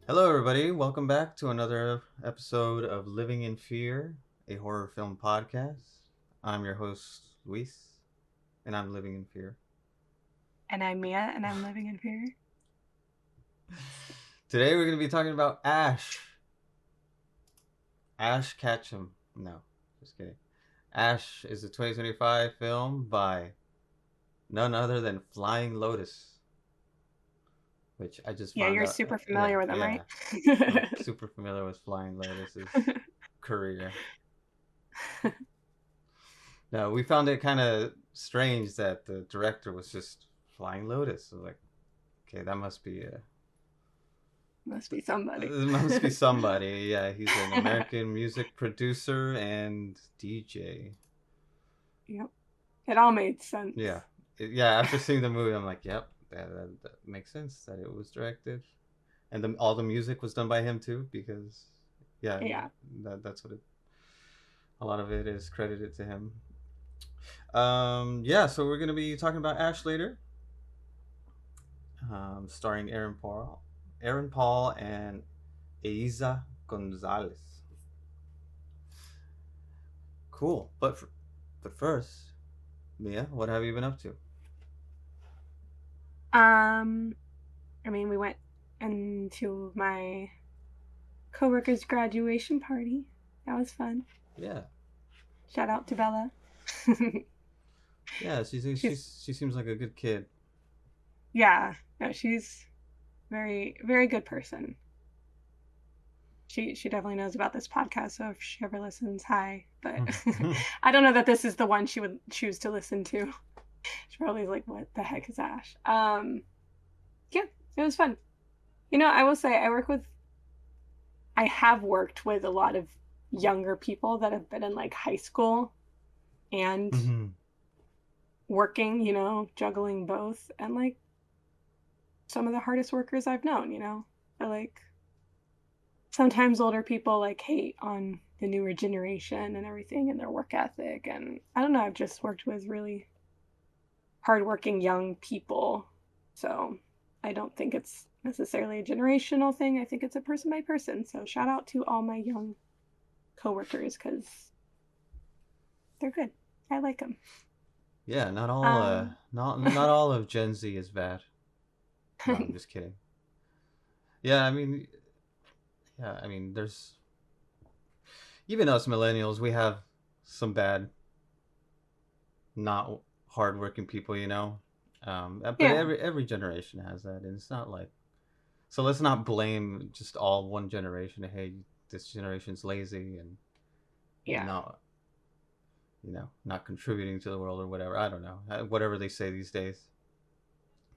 Hello, everybody. Welcome back to another episode of Living in Fear, a horror film podcast. I'm your host, Luis, and I'm living in fear. And I'm Mia, and I'm living in fear. Today, we're going to be talking about Ash. Ash Ketchum. No, just kidding. Ash is a 2025 film by none other than Flying Lotus, which I just Yeah, found you're out. super Yeah, familiar with them, right? yeah. I'm super familiar with Flying Lotus's career. No, we found it kind of strange that the director was just Flying Lotus. So like, okay, that must be Must be somebody. it must be somebody. Yeah, he's an American music producer and DJ. Yep. It all made sense. Yeah, yeah. After seeing the movie, I'm like, yep, that makes sense that it was directed, and all the music was done by him too, because yeah, Yeah. that's what it. A lot of it is credited to him. Yeah, so we're gonna be talking about Ash later, starring Aaron Paul, and Eiza Gonzalez. Cool, but first, Mia, what have you been up to? Um, we went into my coworker's graduation party. That was fun. Yeah, Shout out to Bella. yeah, she's she seems like a good kid. yeah, no, she's very, very good person. She definitely knows about this podcast, so if she ever listens, hi. But I don't know that this is the one she would choose to listen to. She probably like, what the heck is Ash? Yeah, it was fun. I will say I have worked with a lot of younger people that have been in like high school and Mm-hmm. working, juggling both, and like some of the hardest workers I've known. I like sometimes older people like hate on the newer generation and everything and their work ethic. And I don't know, I've just worked with really hardworking young people. So I don't think it's necessarily a generational thing. I think it's a person by person. So shout out to all my young coworkers because they're good. I like them. Yeah, Um, not all of Gen Z is bad. No, I'm just kidding. Yeah, I mean, yeah, I mean, there's even us millennials, we have some bad, not hardworking people, you know. But yeah, every generation has that, and it's not like so. Let's not blame just all one generation. Hey, this generation's lazy and yeah. not not contributing to the world or whatever. I don't know, whatever they say these days.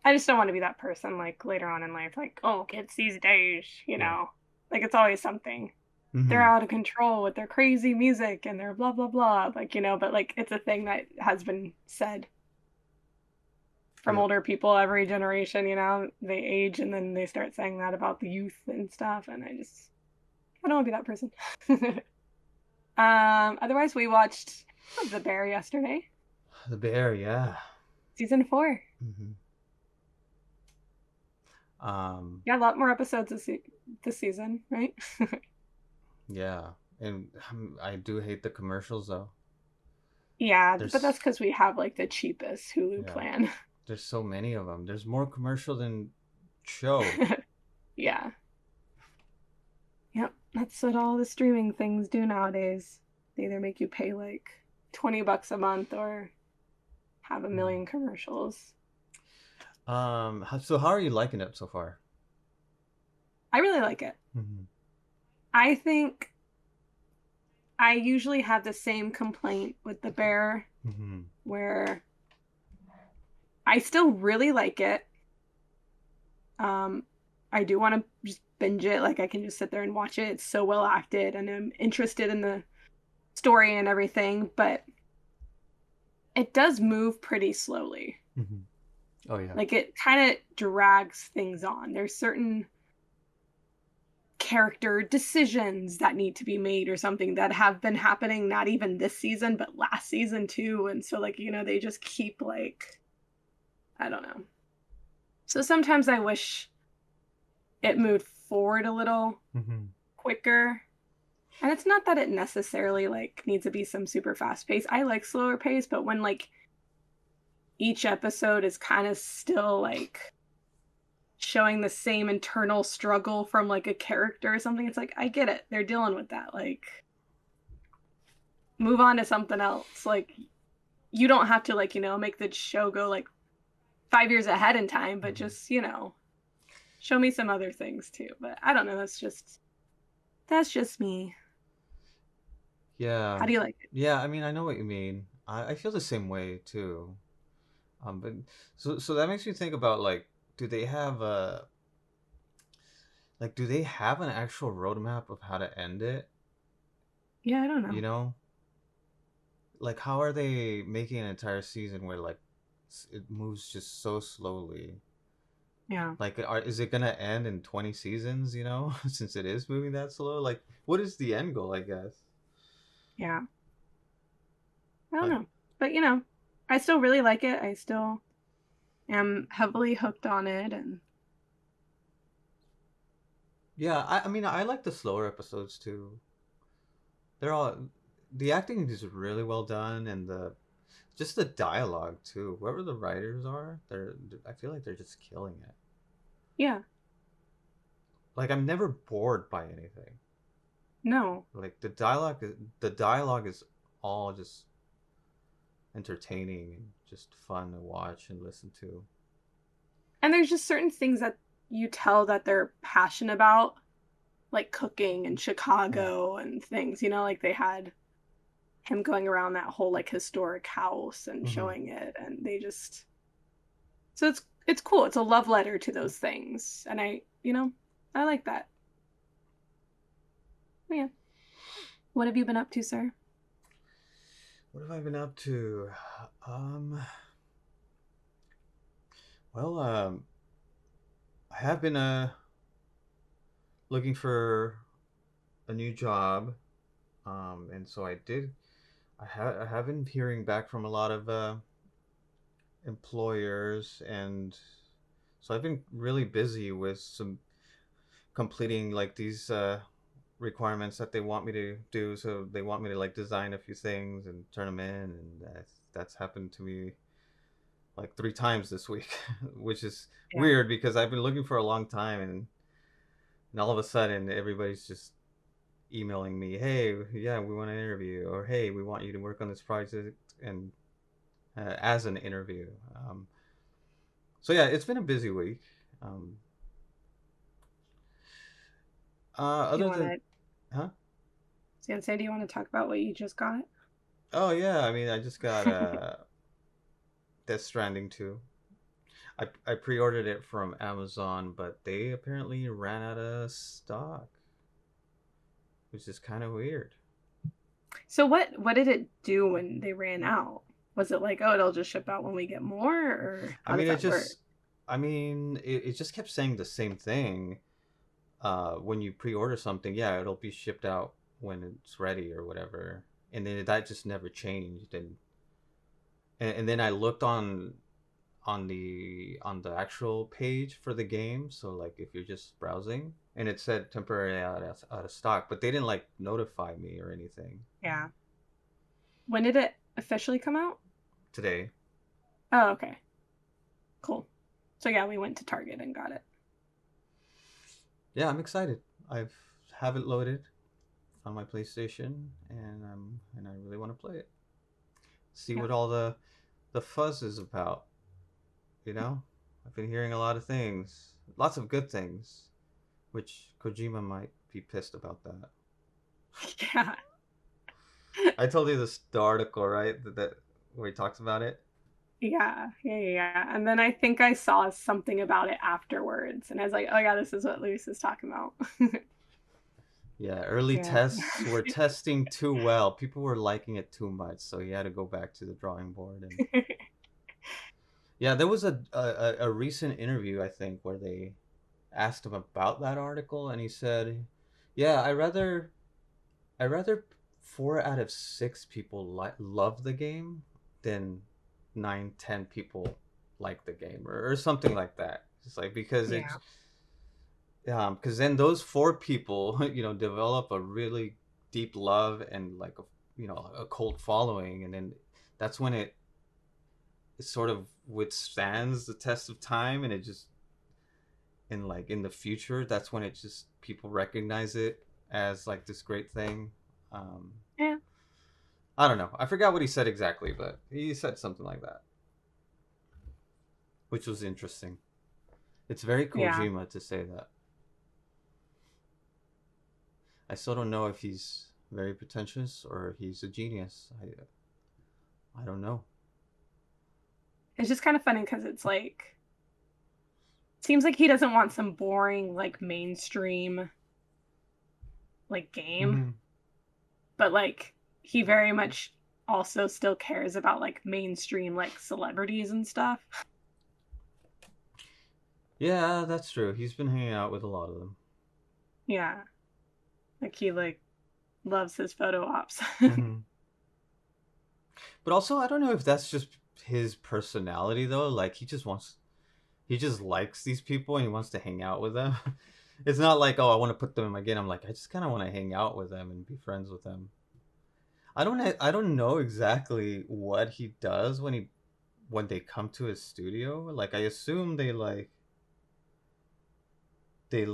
I just don't want to be that person like later on in life, like, oh, kids these days, Yeah. like it's always something. They're Mm-hmm. out of control with their crazy music and their blah blah blah, like, but like it's a thing that has been said from Yep. older people every generation. They age and then they start saying that about the youth and stuff, and I don't want to be that person. Otherwise we watched The Bear yesterday, The bear, yeah. season 4. Mm-hmm. Um, Yeah, a lot more episodes this season, right? yeah, and I do hate the commercials though. Yeah, but There's that's because we have like the cheapest Hulu yeah, plan. there's so many of them. There's more commercial than show. Yeah. Yep. That's what all the streaming things do nowadays. They either make you pay like $20 a month or have a Mm. million commercials. So how are you liking it so far? I really like it. Mm-hmm. I think I usually have the same complaint with The Bear Mm-hmm. where I still really like it. Um, I do want to just binge it. Like I can just sit there and watch it. It's so well acted and I'm interested in the story and everything, but it does move pretty slowly. Mm-hmm. Oh yeah. Like it kind of drags things on. There's certain character decisions that need to be made or something that have been happening not even this season but last season too, and so like they just keep like, I don't know. So sometimes I wish it moved forward a little Mm-hmm. quicker. And it's not that it necessarily like needs to be some super fast pace. I like slower pace, but when like each episode is kind of still like showing the same internal struggle from like a character or something, it's like I get it. They're dealing with that. Like move on to something else. Like you don't have to like, make the show go like 5 years ahead in time, but Mm-hmm. just, show me some other things too. But I don't know, that's just me. Yeah. How do you like it? Yeah, I mean, I know what you mean. I feel the same way too. But so that makes me think about like, do they have a do they have an actual roadmap of how to end it? Yeah, I don't You know. know, like how are they making an entire season where like it moves just so slowly? Yeah. Like, is it gonna end in 20 seasons? You know, since it is moving that slow. Like, what is the end goal? I guess. Yeah. I don't Like, know. But I still really like it. I still am heavily hooked on it and yeah, I mean, I like the slower episodes too. They're all the acting is really well done, and the just the dialogue too. Whoever the writers are, I feel like they're just killing it. yeah. Like I'm never bored by anything. No. Like the dialogue is all just entertaining and just fun to watch and listen to. And there's just certain things that you tell that they're passionate about, like cooking in Mm. Chicago and things, like they had him going around that whole like historic house and Mm-hmm. showing it and they just so it's cool. It's a love letter to those things. And I like that. Yeah. What have you been up to, sir? What have I been up to? Um, well, I have been looking for a new job. And so I did. I have been hearing back from a lot of employers, and so I've been really busy with some completing like these requirements that they want me to do. So they want me to like design a few things and turn them in, and that's happened to me like 3 times this week, which is Yeah. weird because I've been looking for a long time, and all of a sudden everybody's just emailing me, hey, yeah, we want to interview, or hey, we want you to work on this project, and as an interview. So yeah, it's been a busy week. Um, Do you other want than, to huh? Say, do you want to talk about what you just got? Oh yeah, I mean, I just got Death Stranding 2. I pre-ordered it from Amazon, but they apparently ran out of stock, which is kind of weird. So what did it do when they ran out? Was it like, oh, it'll just ship out when we get more, or I how does mean, that work? it just kept saying the same thing. When you pre-order something, yeah, it'll be shipped out when it's ready or whatever, and then that just never changed. And then I looked on the actual page for the game, so like if you're just browsing, and it said temporarily out of stock, but they didn't like notify me or anything. Yeah. When did it officially come out? Today. Oh, okay. Cool. So yeah, we went to Target and got it. Yeah, I'm excited. I've have it loaded on my PlayStation, and I really want to play it. See Yeah. what all the fuzz is about. You know, I've been hearing a lot of things, lots of good things, which Kojima might be pissed about that. Yeah. I told you the article, right? That where he talks about it. Yeah. Yeah. Yeah. And then I think I saw something about it afterwards, and I was like, oh yeah, this is what Luis is talking about. Yeah, early Yeah. tests were testing too well. People were liking it too much, so he had to go back to the drawing board. And yeah, there was a recent interview I think where they asked him about that article, and he said, "Yeah, I rather 4 out of 6 people love the game than 9, 10 people like the game, or something like that. It's like because Yeah. because then those four people, develop a really deep love and like a cult following, and then that's when it sort of withstands the test of time, and it just in the future, that's when it just people recognize it as like this great thing. Um, Yeah. I don't know. I forgot what he said exactly, but he said something like that, which was interesting. It's very Yeah. Kojima to say that. I still don't know if he's very pretentious or he's a genius. I don't know. It's just kind of funny because it's like seems like he doesn't want some boring like mainstream like game, Mm-hmm. but like he very much also still cares about like mainstream like celebrities and stuff. Yeah, that's true. He's been hanging out with a lot of them. Yeah. Like he like loves his photo ops. Mm-hmm. But also, I don't know if that's just his personality though. Like he just likes these people and he wants to hang out with them. It's not like, oh, I want to put them in my game. I'm like, I just kind of want to hang out with them and be friends with them. I don't know exactly what he does when they come to his studio. Like I assume they like I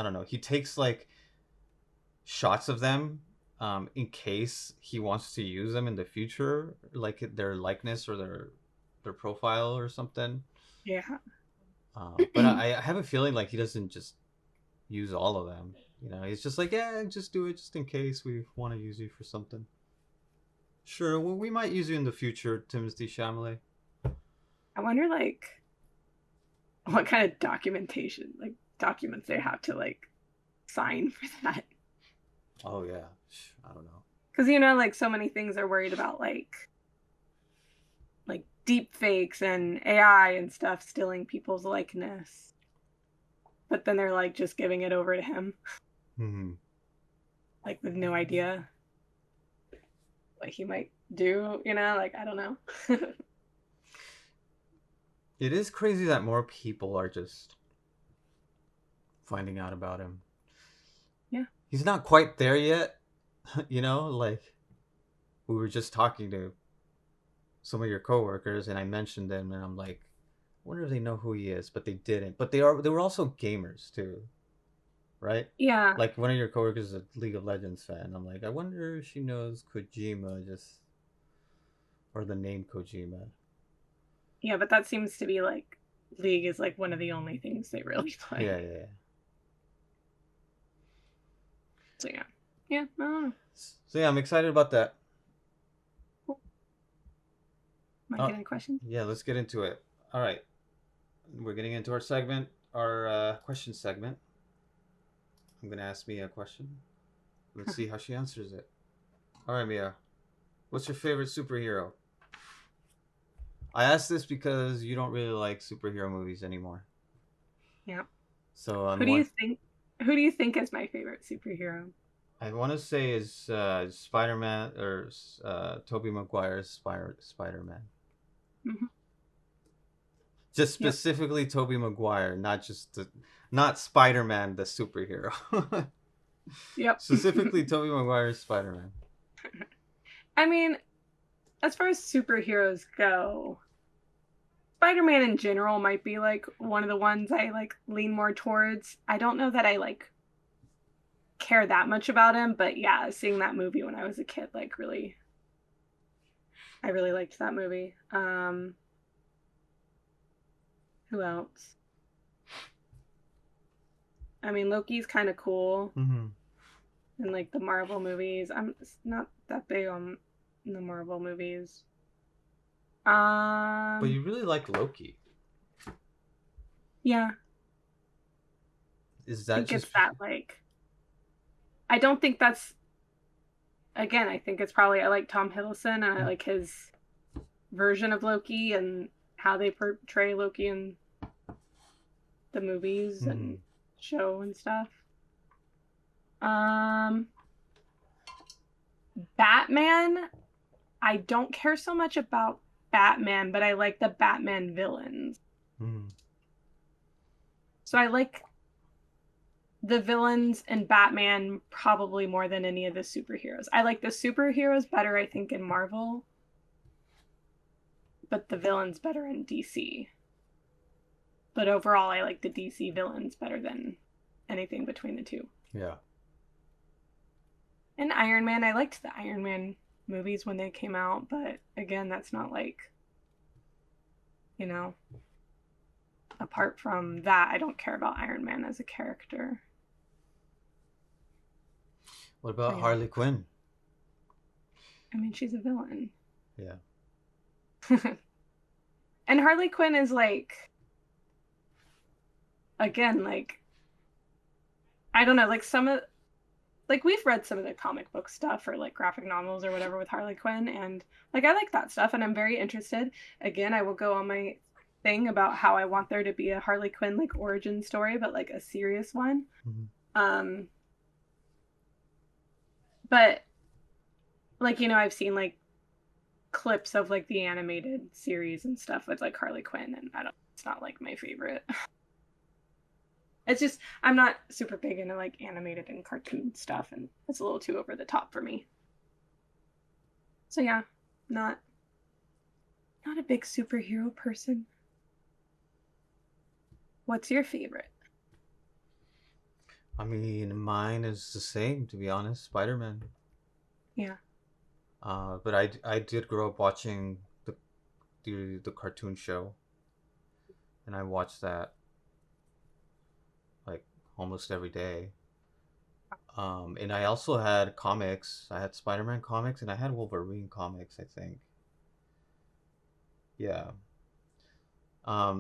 don't know. He takes like shots of them in case he wants to use them in the future, like their likeness or their profile or something. Yeah. But I have a feeling like he doesn't just use all of them. He's just like, yeah, just do it just in case we want to use you for something. Sure, well, we might use you in the future, Timothy Chalamet. I wonder like what kind of documentation, like documents they have to like sign for that. Oh yeah, I don't know. Because like so many things are worried about like deep fakes and AI and stuff stealing people's likeness. But then they're like just giving it over to him, Hmm. like with no idea what he might do, like I don't know. It is crazy that more people are just finding out about him. Yeah. He's not quite there yet, like we were just talking to some of your coworkers and I mentioned them and I'm like, I wonder if they know who he is, but they didn't. But they were also gamers too, right? Yeah. Like one of your coworkers is a League of Legends fan. I'm like, I wonder if she knows Kojima just or the name Kojima. Yeah, but that seems to be like League is like one of the only things they really Yeah, play. yeah, yeah. So yeah. Yeah, I don't know. So yeah, I'm excited about that. Cool. Am I Oh, getting a question? yeah, let's get into it. All right, we're getting into our question segment. I'm gonna ask Mia a question. Let's see how she answers it. All right, Mia, what's your favorite superhero? I asked this because you don't really like superhero movies anymore. Yeah. So Who on do you one, think who do you think is my favorite superhero? I want to say is Spider Man or Tobey Maguire's Spider Man. Hmm. Just Yep. specifically Tobey Maguire, not Spider Man the superhero. Yep. Specifically Tobey Maguire's Spider Man. I mean, as far as superheroes go, Spider-Man in general might be like one of the ones I like lean more towards. I don't know that I like care that much about him, but yeah, seeing that movie when I was a kid like really I really liked that movie. Who else? I mean, Loki's kind of cool Mm-hmm. in like the Marvel movies. I'm not that big on the Marvel movies. But Um, you really like Loki. yeah, Is I that think just it's that like I don't think that's again, I think it's probably I like Tom Hiddleston and I like his version of Loki and how they portray Loki in the movies mm-hmm. and show and stuff. Um, Batman, I don't care so much about Batman, but I like the Batman villains. Mm-hmm. So I like the villains in Batman probably more than any of the superheroes. I like the superheroes better, I think, in Marvel, but the villains better in DC. But overall, I like the DC villains better than anything between the two. Yeah. And Iron Man, I liked the Iron Man movies when they came out, but again, that's not like, you know, apart from that, I don't care about Iron Man as a character. What So about yeah, Harley Quinn? I mean, she's a villain. Yeah. And Harley Quinn is like, again, like, I don't know, like some of, like we've read some of the comic book stuff or like graphic novels or whatever with Harley Quinn, and like I like that stuff and I'm very interested. Again, I will go on my thing about how I want there to be a Harley Quinn like origin story, but like a serious one. Mm-hmm. Um, but like, I've seen like clips of like the animated series and stuff with like Harley Quinn, and I don't, it's not like my favorite. It's just I'm not super big into like animated and cartoon stuff, and it's a little too over the top for me. So yeah, not not a big superhero person. What's your favorite? I mean, mine is the same, to be honest. Spider-Man. Yeah. But I did grow up watching the cartoon show, and I watched that like almost every day. And I also had comics. I had Spider-Man comics, and I had Wolverine comics, I think. Yeah.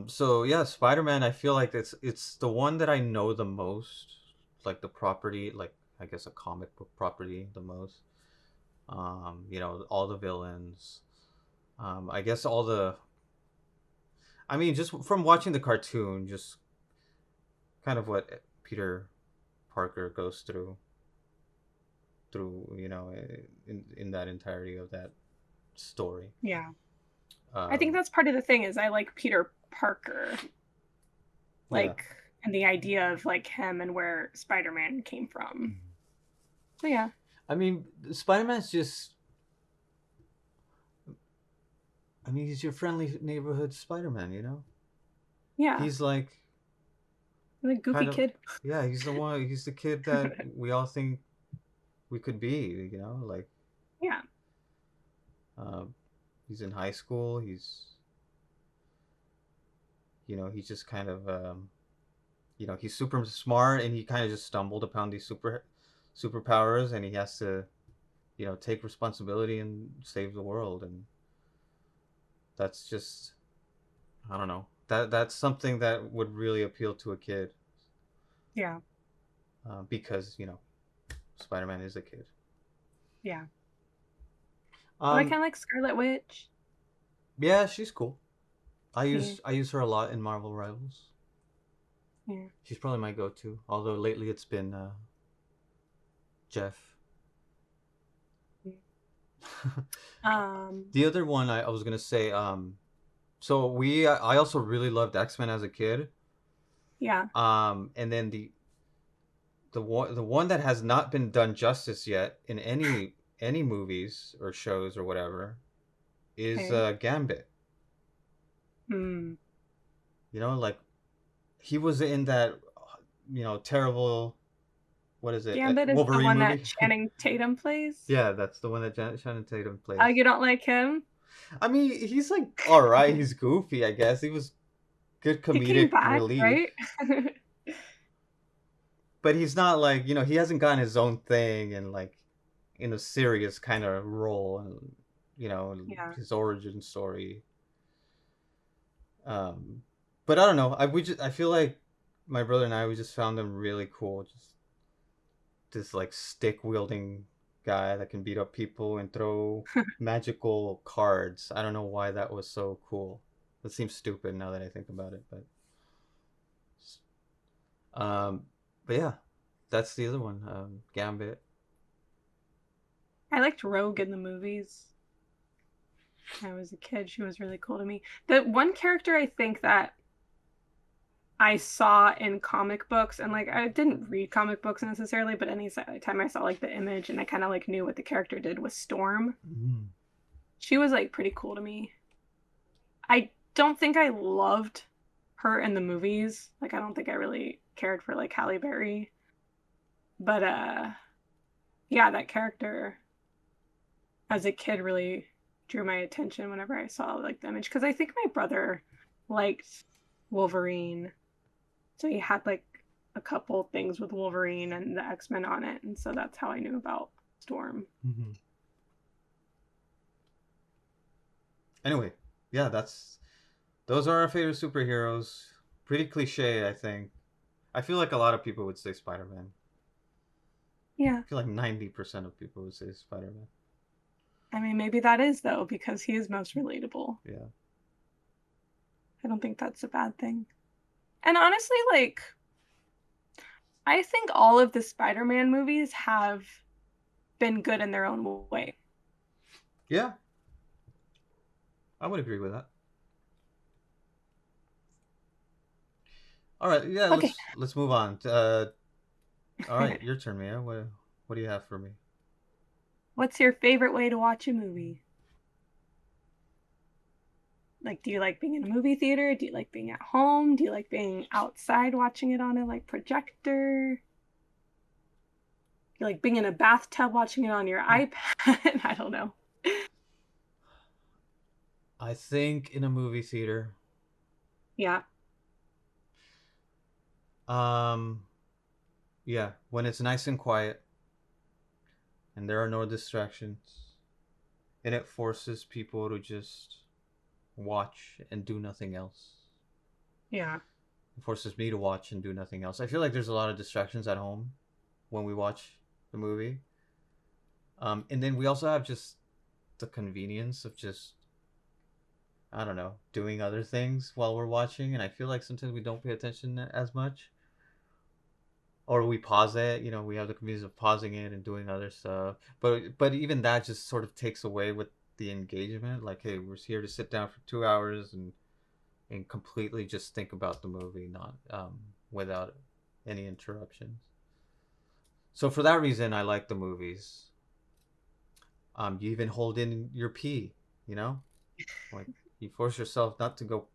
So yeah, Spider-Man, I feel like it's the one that I know the most, like the property, like I guess a comic book property the most. All the villains. I guess all the I mean, just from watching the cartoon, just kind of what Peter Parker goes through, in that entirety of that story. Yeah. I think Um, that's part of the thing is I like Peter Parker, yeah. like, and the idea of like him and where Spider-Man came from. So yeah. I mean, Spider-Man's just I mean, he's your friendly neighborhood Spider-Man, you know? Yeah. He's like The goofy kind of kid. yeah, he's the kid that we all think we could be, like Yeah. um he's in high school, he's just kind of he's super smart and he kind of just stumbled upon these superpowers and he has to, take responsibility and save the world and that's just I don't know. That's something that would really appeal to a kid Yeah. because, Spider-Man is a kid. Yeah. But I Um, kind of like Scarlet Witch. yeah, she's cool. I Yeah. use I use her a lot in Marvel Rivals. Yeah. She's probably my go-to. Although lately it's been Jeff. Um, The other one I was gonna say, so I also really loved X-Men as a kid. yeah. And then the one that has not been done justice yet in any movies or shows or whatever is Okay. Gambit. Hmm. Like he was in that terrible what is it Gambit is the Wolverine one that movie. Channing Tatum plays. Yeah, that's the one that Shannon Tatum Oh, plays. you don't like him? I mean, he's like all right. He's goofy, I guess. He was good He came comedic back, relief, right? but he's not like he hasn't gotten his own thing and like in a serious kind of role and Yeah. his origin story. Um, but I don't know. I feel like my brother and I we just found him really cool. Just this like stick wielding guy that can beat up people and throw magical cards. I don't know why that was so cool. That seems stupid now that I think about it, um, but yeah, that's the other one. Gambit. I liked Rogue in the movies. When I was a kid, she was really cool to me. The one character I think that I saw in comic books, and like I didn't read comic books necessarily, but any time I saw like the image and I kind of like knew what the character did was Storm. Mm. She was like pretty cool to me. I don't think I loved her in the movies. Like I don't think I really cared for like Halle Berry. But yeah, that character as a kid really drew my attention whenever I saw like the image because I think my brother liked Wolverine. So he had like a couple things with Wolverine and the X-Men on it, and so that's how I knew about Storm. Mm-hmm. Anyway, yeah, those are our favorite superheroes. Pretty cliche, I think. I feel like a lot of people would say Spider-Man. Yeah. I feel like 90% of people would say Spider-Man. I mean, maybe that is though because he is most relatable. Yeah. I don't think that's a bad thing. And honestly, like I think all of the Spider-Man movies have been good in their own way. Yeah, I would agree with that. All right, yeah, Okay. let's move on. All right, your turn, Mia. What do you have for me? What's your favorite way to watch a movie? Like, do you like being in a movie theater? Do you like being at home? Do you like being outside watching it on a like projector? Do you like being in a bathtub watching it on your Hmm. iPad? I don't know. I think in a movie theater. Yeah. Um, yeah, when it's nice and quiet and there are no distractions, and it forces people to just watch and do nothing else. Yeah. It forces me to watch and do nothing else. I feel like there's a lot of distractions at home when we watch the movie. And then we also have just the convenience of just, I don't know, doing other things while we're watching. And I feel like sometimes we don't pay attention as much. Or we pause it, we have the convenience of pausing it and doing other stuff. But even that just sort of takes away with the engagement. Like, hey, we're here to sit down for 2 hours and completely just think about the movie, not without any interruptions. So for that reason, I like the movies. You even hold in your pee, you know, like you force yourself not to go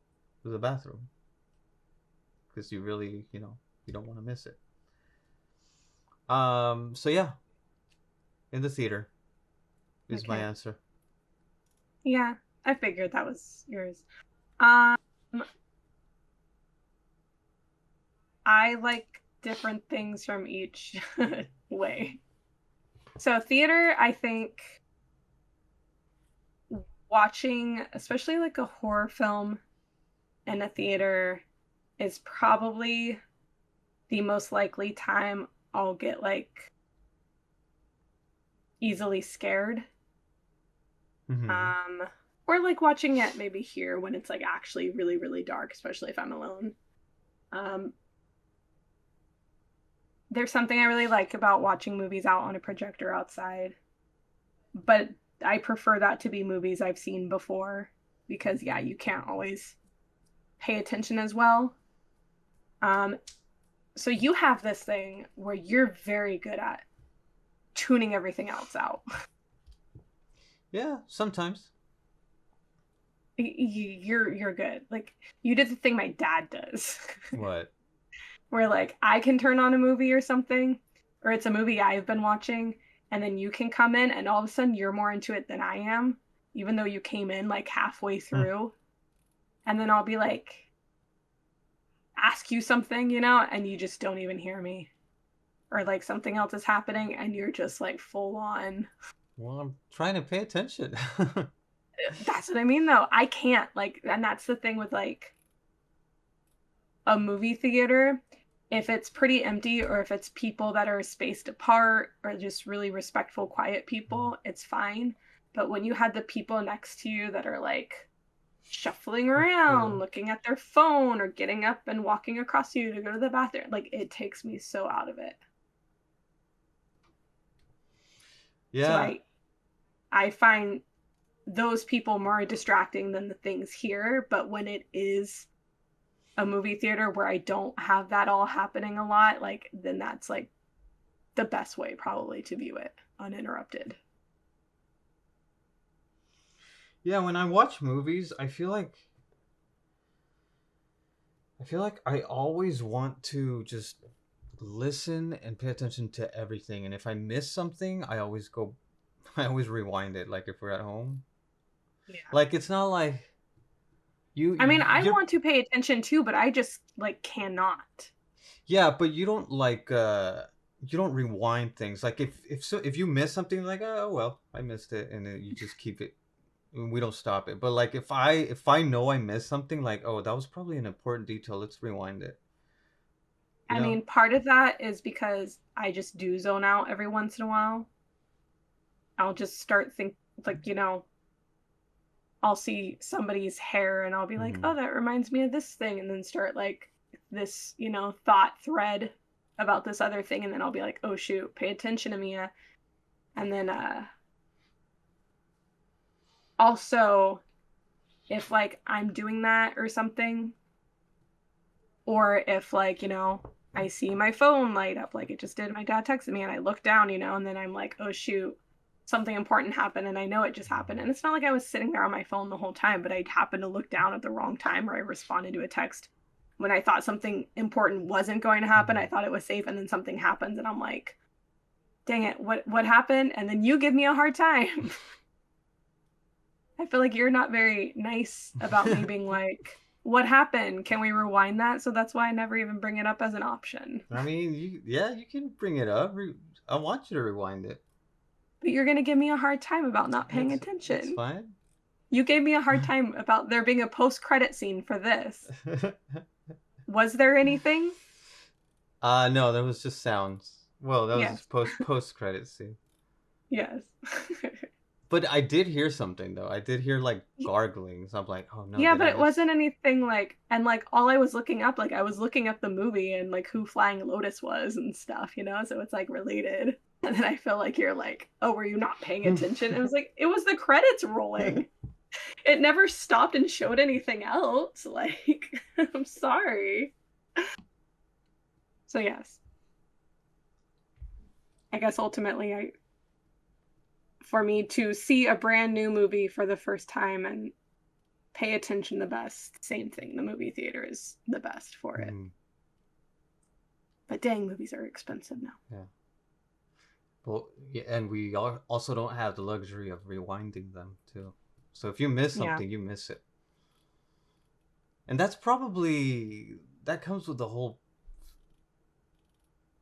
to the bathroom because you really, you don't want to miss it. So yeah, in the theater is my Okay. answer. Yeah. I figured that was yours. Um, I like different things from each way. So theater, I think watching, especially like a horror film in a theater is probably the most likely time I'll get like easily scared. Mm-hmm. Um, or like watching it maybe here when it's like actually really, really dark, especially if I'm alone. Um, there's something I really like about watching movies out on a projector outside, but I prefer that to be movies I've seen before because, yeah, you can't always pay attention as well. Um, so you have this thing where you're very good at tuning everything else out. Yeah, sometimes. You're good. Like you did the thing my dad does, What? where like I can turn on a movie or something, or it's a movie I've been watching, and then you can come in, and all of a sudden you're more into it than I am, even though you came in like halfway Hmm. through, and then I'll be like ask you something, and you just don't even hear me, or like something else is happening, and you're just like full on. Well, I'm trying to pay attention. That's what I mean, though. I can't like, and that's the thing with like a movie theater, if it's pretty empty or if it's people that are spaced apart or just really respectful, quiet people, it's fine. But when you had the people next to you that are like shuffling Yeah. around, looking at their phone or getting up and walking across you to go to the bathroom, like it takes me so out of it. So Yeah. I find those people more distracting than the things here, but when it is a movie theater where I don't have that all happening a lot, like then that's like the best way probably to view it uninterrupted. Yeah, when I watch movies, I feel like I always want to just listen and pay attention to everything. And if I miss something, I always rewind it. Like if we're at home, Yeah. like it's not like I mean, I you're want to pay attention too, but I just like cannot. yeah, but you don't rewind things. Like if you miss something, like oh well, I missed it, and then you just keep it. We don't stop it. But like if I know I missed something, like oh that was probably an important detail. Let's rewind it. You I know. mean, part of that is because I just do zone out every once in a while. I'll just start think like, I'll see somebody's hair and I'll be like, Mm-hmm. "Oh, that reminds me of this thing." And then start like this, thought thread about this other thing and then I'll be like, "Oh shoot, pay attention to Mia." And then also if like I'm doing that or something, or if like, I see my phone light up like it just did, my dad texted me and I look down, and then I'm like, "Oh shoot, something important happened," and I know it just happened. And it's not like I was sitting there on my phone the whole time, but I happened to look down at the wrong time or I responded to a text when I thought something important wasn't going to happen. I Mm-hmm. thought it was safe and then something happens and I'm like, "Dang it, what happened?" And then you give me a hard time. I feel like you're not very nice about me being like, "What happened? Can we rewind that?" So that's why I never even bring it up as an option. I mean, you can bring it up. I want you to rewind it. But you're going to give me a hard time about not paying It's attention. fine. You gave me a hard time about there being a post-credit scene for this. Was there anything? No, there was just sounds. Well, that was Yes. just post credit scene. Yes. But I did hear something though. I did hear like gargling. So I'm like, oh no, Yeah, did but I it miss? wasn't anything like, and like all I was looking up, like I was looking up the movie and like who Flying Lotus was and stuff. So it's like related. And then I feel like you're like, "Oh, were you not paying attention?" And I was like, it was the credits rolling. It never stopped and showed anything else. Like, I'm sorry. So yes, I guess ultimately for me to see a brand new movie for the first time and pay attention the best, same thing. The movie theater is the best for it. Mhm. But dang, movies are expensive now. Yeah. Well, yeah, and we also don't have the luxury of rewinding them too. So if you miss Yeah. something, you miss it. And that's probably that comes with the whole,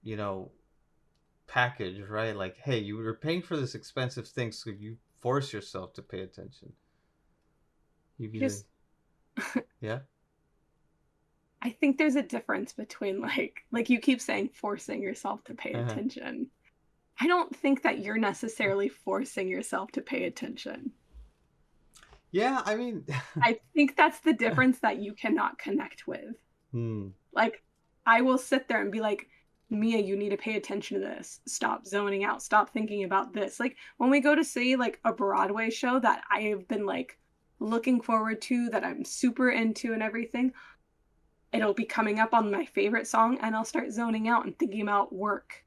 you know, package, right? Like, hey, you were paying for this expensive thing, so you force yourself to pay attention. You I either, just yeah. I think there's a difference between like you keep saying forcing yourself to pay Uh-huh. attention. I don't think that you're necessarily forcing yourself to pay attention. Yeah, I mean, I think that's the difference that you cannot connect with. hmm. Like, I will sit there and be like, "Mia, you need to pay attention to this. Stop zoning out. Stop thinking about this." Like, when we go to see like a Broadway show that I have been like looking forward to, that I'm super into and everything, it'll be coming up on my favorite song and I'll start zoning out and thinking about work.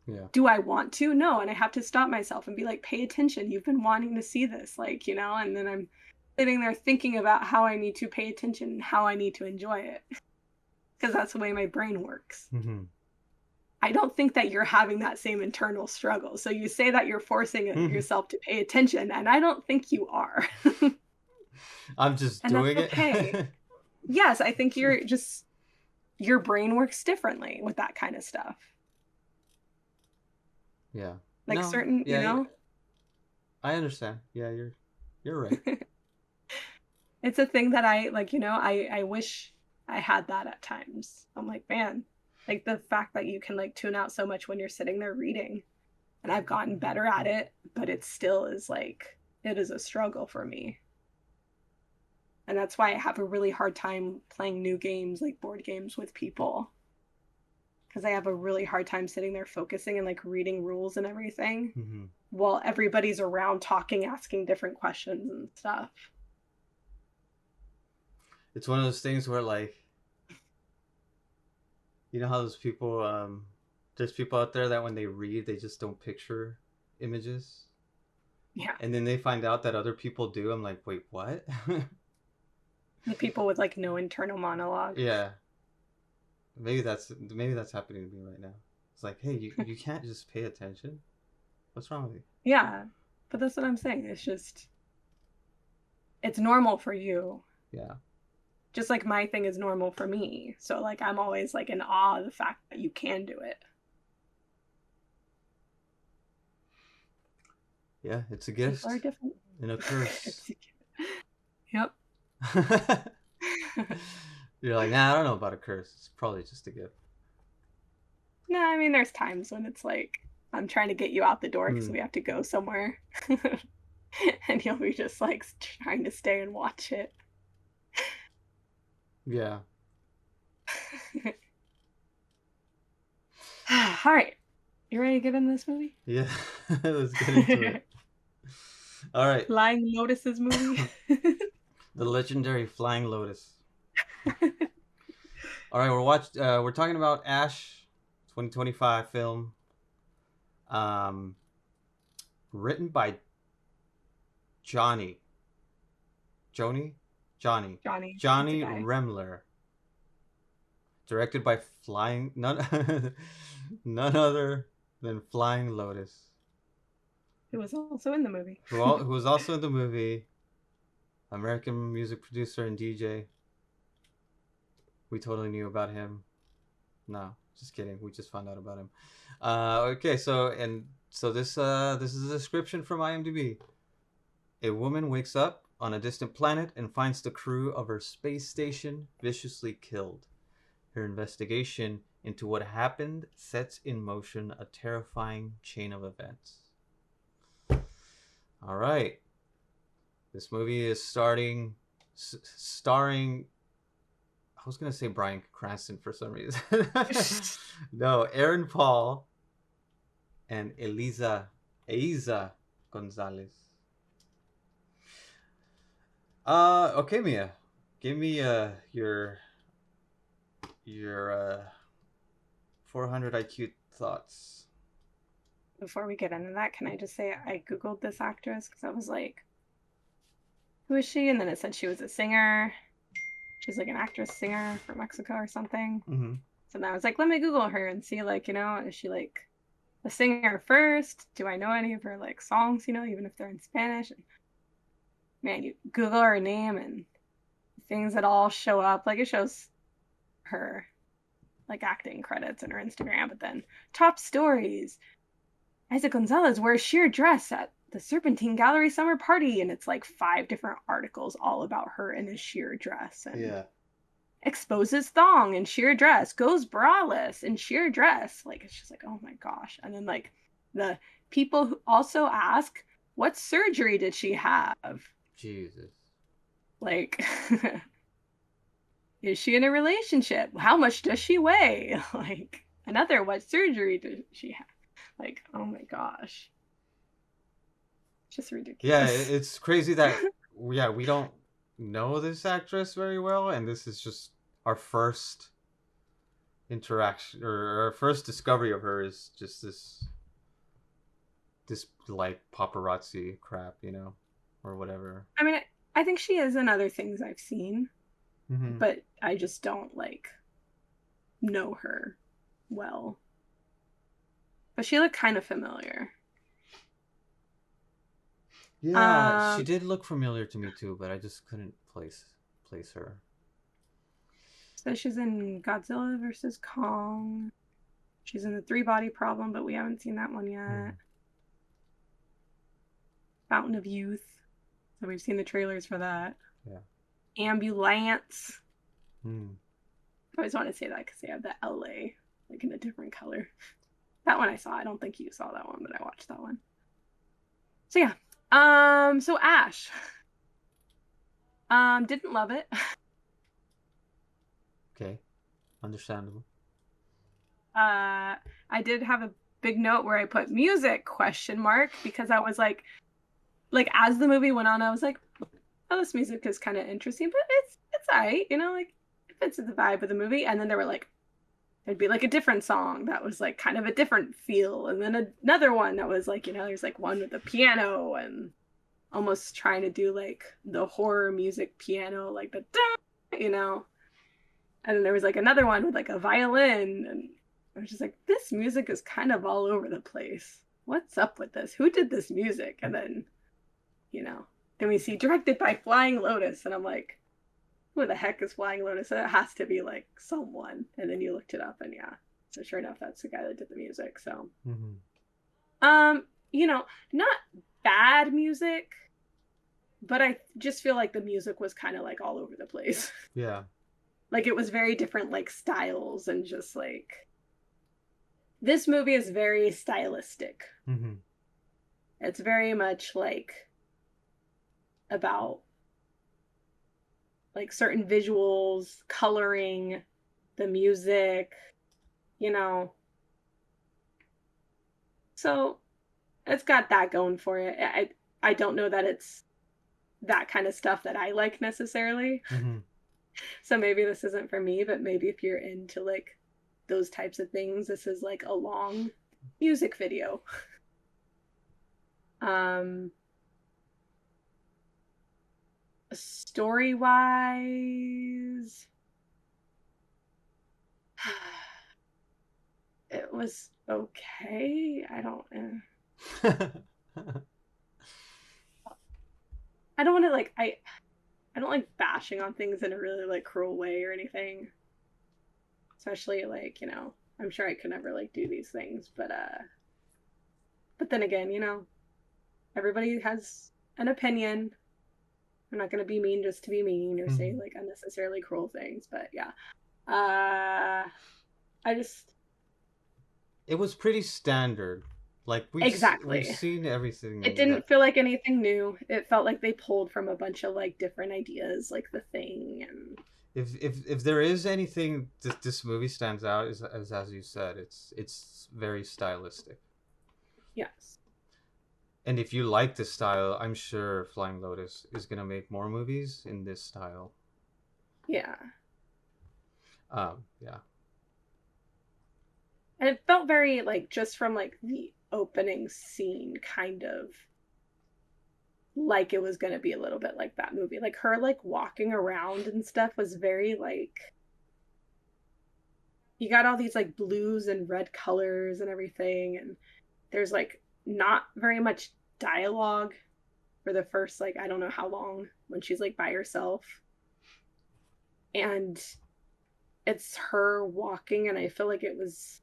Yeah. Do I want to? No. And I have to stop myself and be like, "Pay attention. You've been wanting to see this." And then I'm sitting there thinking about how I need to pay attention and how I need to enjoy it because that's the way my brain works. Mm-hmm. I don't think that you're having that same internal struggle. So you say that you're forcing yourself to pay attention, and I don't think you are. I'm just And that's doing okay. it. Yes, I think your brain works differently with that kind of stuff. Yeah. Like No. certain, Yeah, I understand. Yeah, you're right. it's a thing that I like, I wish I had that at times. I'm like, man, like the fact that you can like tune out so much when you're sitting there reading. And I've gotten better at it, but it still is like it is a struggle for me. And that's why I have a really hard time playing new games like board games with people because I have a really hard time sitting there focusing and like reading rules and everything Mm-hmm. while everybody's around talking, asking different questions and stuff. It's one of those things where like You know how those people, there's people out there that when they read, they just don't picture images, Yeah. and then they find out that other people do. I'm like, wait, what? The people with like no internal monologue. Yeah, maybe that's happening to me right now. It's like, hey, you can't just pay attention. What's wrong with you? Yeah. But that's what I'm saying. It's just, it's normal for you. Yeah, Just like my thing is normal for me. So like I'm always like in awe of the fact that you can do it. yeah, it's a People are gift different. and a curse. Yep. You're like, nah, I don't know about a curse. It's probably just a gift. No, I mean there's times when it's like I'm trying to get you out the door because Hmm. we have to go somewhere. And you'll be just like trying to stay and watch it. Yeah. All right. You ready to get in this movie? Yeah. Let's get into it. All right. Flying Lotus's movie. The legendary Flying Lotus. All right, we're talking about Ash 2025 film. Um Written by Johnny. Joni? Johnny. Johnny, it's a Johnny guy. Remler. Directed by Flying none none other than Flying Lotus. Who was also in the movie. Who was also in the movie, American music producer and DJ. We totally knew about him. No, just kidding. We just found out about him. Okay, so this is a description from IMDb. A woman wakes up on a distant planet and finds the crew of her space station viciously killed. Her investigation into what happened sets in motion a terrifying chain of events. All right. This movie is starring. I was gonna say Bryan Cranston for some reason. No, Aaron Paul and Eiza Gonzalez. Okay, Mia, give me your 400 IQ thoughts. Before we get into that, can I just say I Googled this actress because I was like, who is she? And then it said she was a singer. She's like an actress singer from Mexico or something. Mm-hmm. So then I was like, let me Google her and see, like, is she like a singer first? Do I know any of her like songs, even if they're in Spanish? And man, you Google her name and things that all show up. Like it shows her like acting credits and her Instagram, but then top stories. Isaac Gonzalez wears sheer dress at the Serpentine Gallery summer party, and it's like 5 different articles all about her in a sheer dress and Yeah. exposes thong in sheer dress, goes braless in sheer dress. Like it's just like, oh my gosh. And then like the people who also ask, what surgery did she have? Jesus. Like is she in a relationship? How much does she weigh? Like another, what surgery does she have? Like, oh my gosh. Just Yeah, ridiculous. it's crazy that we don't know this actress very well, and this is just our first interaction or our first discovery of her is just this like paparazzi crap, or whatever. I mean, I think she is in other things I've seen, Mm-hmm. but I just don't like know her well. But she looked kind of familiar. Yeah, she Um, did look familiar to me too, but I just couldn't place her. so she's in Godzilla versus Kong. She's in the Three Body Problem, but we haven't seen that one yet. Hmm. Fountain of Youth. So we've seen the trailers for that. Yeah. Ambulance. Hmm. I always want to say that because they have the LA like in a different color. That one I saw. I don't think you saw that one, but I watched that one. So yeah. So Ash. Didn't love it. Okay. Understandable. I did have a big note where I put music question mark because I was like as the movie went on, I was like, oh, this music is kind of interesting, but it's alright, like it fits the vibe of the movie. And then there there'd be like a different song that was like kind of a different feel, and then another one that was like, there's like one with a piano and almost trying to do like the horror music piano, like the and then there was like another one with like a violin, and I was just like, this music is kind of all over the place. What's up with this? Who did this music? And then, you know, then we see directed by Flying Lotus, and I'm like, who the heck is Flying Lotus? It has to be like someone. And then you looked it up, and yeah, so sure enough, that's the guy that did the music. So, Mm-hmm. um, not bad music, but I just feel like the music was kind of like all over the place. Yeah. Like it was very different like styles, and just like this movie is very stylistic. Mm-hmm. It's very much like about like certain visuals, coloring, the music, you know. So it's got that going for it. I don't know that it's that kind of stuff that I like necessarily. Mm-hmm. So maybe this isn't for me, but maybe if you're into like those types of things, this is like a long music video. Um Story wise, it was okay. I don't want to like I don't like bashing on things in a really like cruel way or anything. Especially like, I'm sure I could never like do these things, but then again, everybody has an opinion. I'm not going to be mean just to be mean or say Mm-hmm. like unnecessarily cruel things, but yeah. Uh I just It was pretty standard. Like we've exactly. seen It everything that didn't feel like anything new. It felt like they pulled from a bunch of like different ideas, like The Thing and if there is anything this movie stands out is as you said, it's very stylistic. yes. And if you like this style, I'm sure Flying Lotus is gonna make more movies in this style. Yeah. Yeah. And it felt very like just from like the opening scene kind of like it was going to be a little bit like that movie. Like her like walking around and stuff was very like you got all these like blues and red colors and everything, and there's like not very much dialogue for the first like I don't know how long when she's like by herself. And it's her walking, and I feel like it was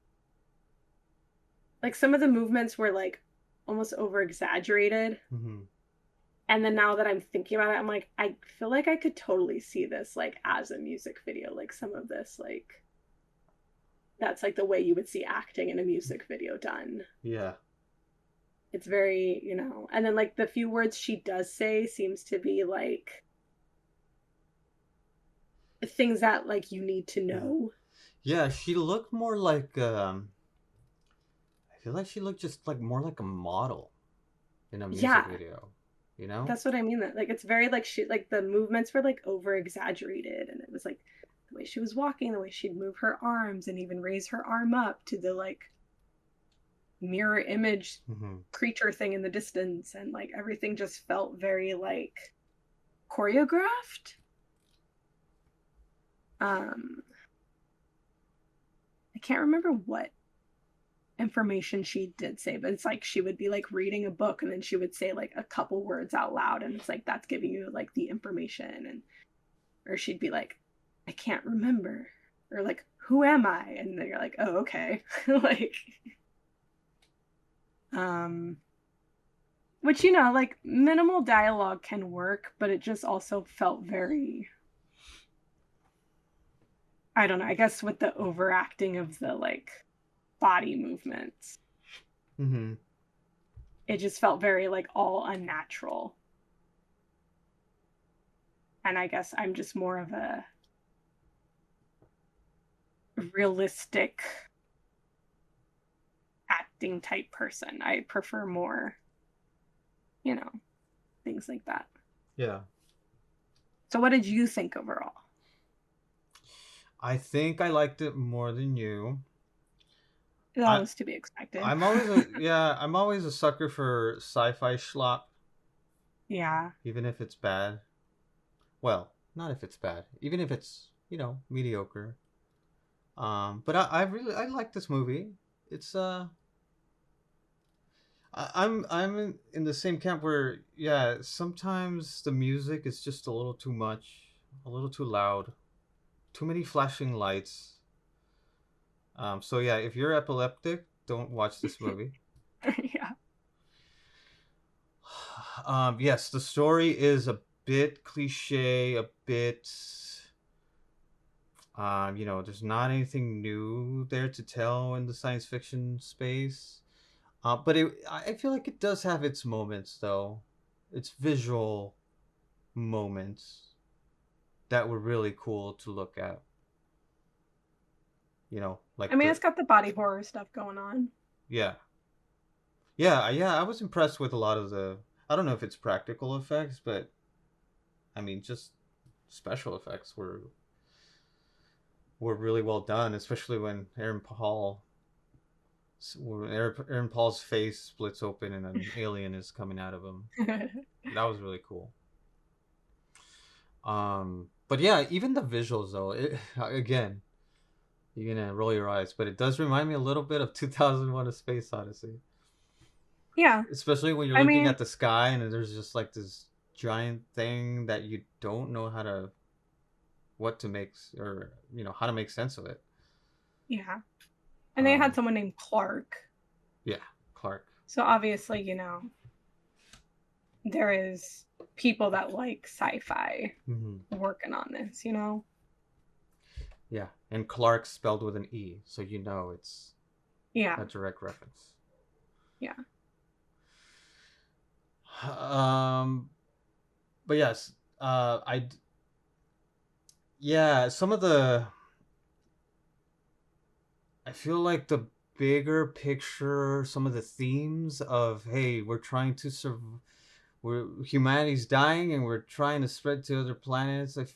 like some of the movements were like almost over exaggerated. Mm-hmm. And then now that I'm thinking about it, I'm like, I feel like I could totally see this like as a music video. Like some of this, like that's like the way you would see acting in a music video done. Yeah. It's very, and then like the few words she does say seems to be like things that like you need to Yeah. know. Yeah, she looked more like I feel like she looked just like more like a model in a music Yeah, video, you know? that's what I mean. That like it's very like she like the movements were like over exaggerated, and it was like the way she was walking, the way she'd move her arms and even raise her arm up to the like mirror image Mm-hmm. creature thing in the distance, and like everything just felt very like choreographed. um I can't remember what information she did say, but it's like she would be like reading a book, and then she would say like a couple words out loud, and it's like that's giving you like the information. And or she'd be like, I can't remember, or like, who am I? And then you're like, oh, okay. Like um which like minimal dialogue can work, but it just also felt very, I don't know, I guess with the overacting of the like body movements, Mm-hmm. it just felt very like all unnatural. And I guess I'm just more of a realistic acting type person. I prefer more, you know, things like that. Yeah. So what did you think overall? I think I liked it more than you. That I was to be expected. I'm always a yeah, I'm always a sucker for sci-fi schlop, Yeah. even if it's bad. Well, not if it's bad, even if it's, mediocre. But I like this movie. It's I'm in the same camp where, yeah, sometimes the music is just a little too much, a little too loud, too many flashing lights. So yeah, if you're epileptic, don't watch this movie. Yeah. Yes, the story is a bit cliche, a bit. There's not anything new there to tell in the science fiction space. But I feel like it does have its moments, though. Its visual moments that were really cool to look at. I Like mean, the it's got the body horror stuff going on. yeah, yeah. I was impressed with a lot of the. I don't know if it's practical effects, but I mean, just special effects were really well done, especially when Aaron Paul's face splits open and an alien is coming out of him. That was really cool. But yeah, even the visuals though, again, you're gonna roll your eyes, but it does remind me a little bit of 2001: A Space Odyssey, Yeah. especially when you're I looking mean, at the sky and there's just like this giant thing that you don't know what to make, or how to make sense of it. yeah. And they had Um, someone named Clark. yeah, Clark. So obviously, there is people that like sci-fi Mm-hmm. working on this. Yeah, and Clark spelled with an E, so it's Yeah. a direct reference. Yeah. Um, but yes, yeah, some of the I feel like the bigger picture, some of the themes of, hey, we're humanity's dying and we're trying to spread to other planets. I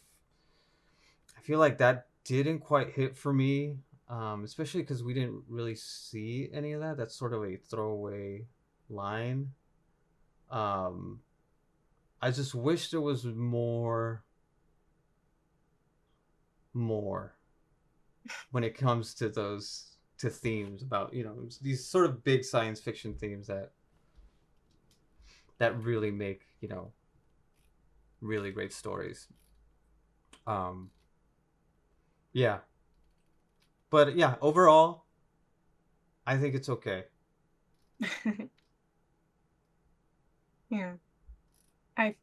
feel like that didn't quite hit for me, especially because we didn't really see any of that. That's sort of a throwaway line. Um, I just wish there was more when it comes to those to themes about these sort of big science fiction themes that really make really great stories. Um, yeah, but yeah, overall, I think it's okay. Yeah. I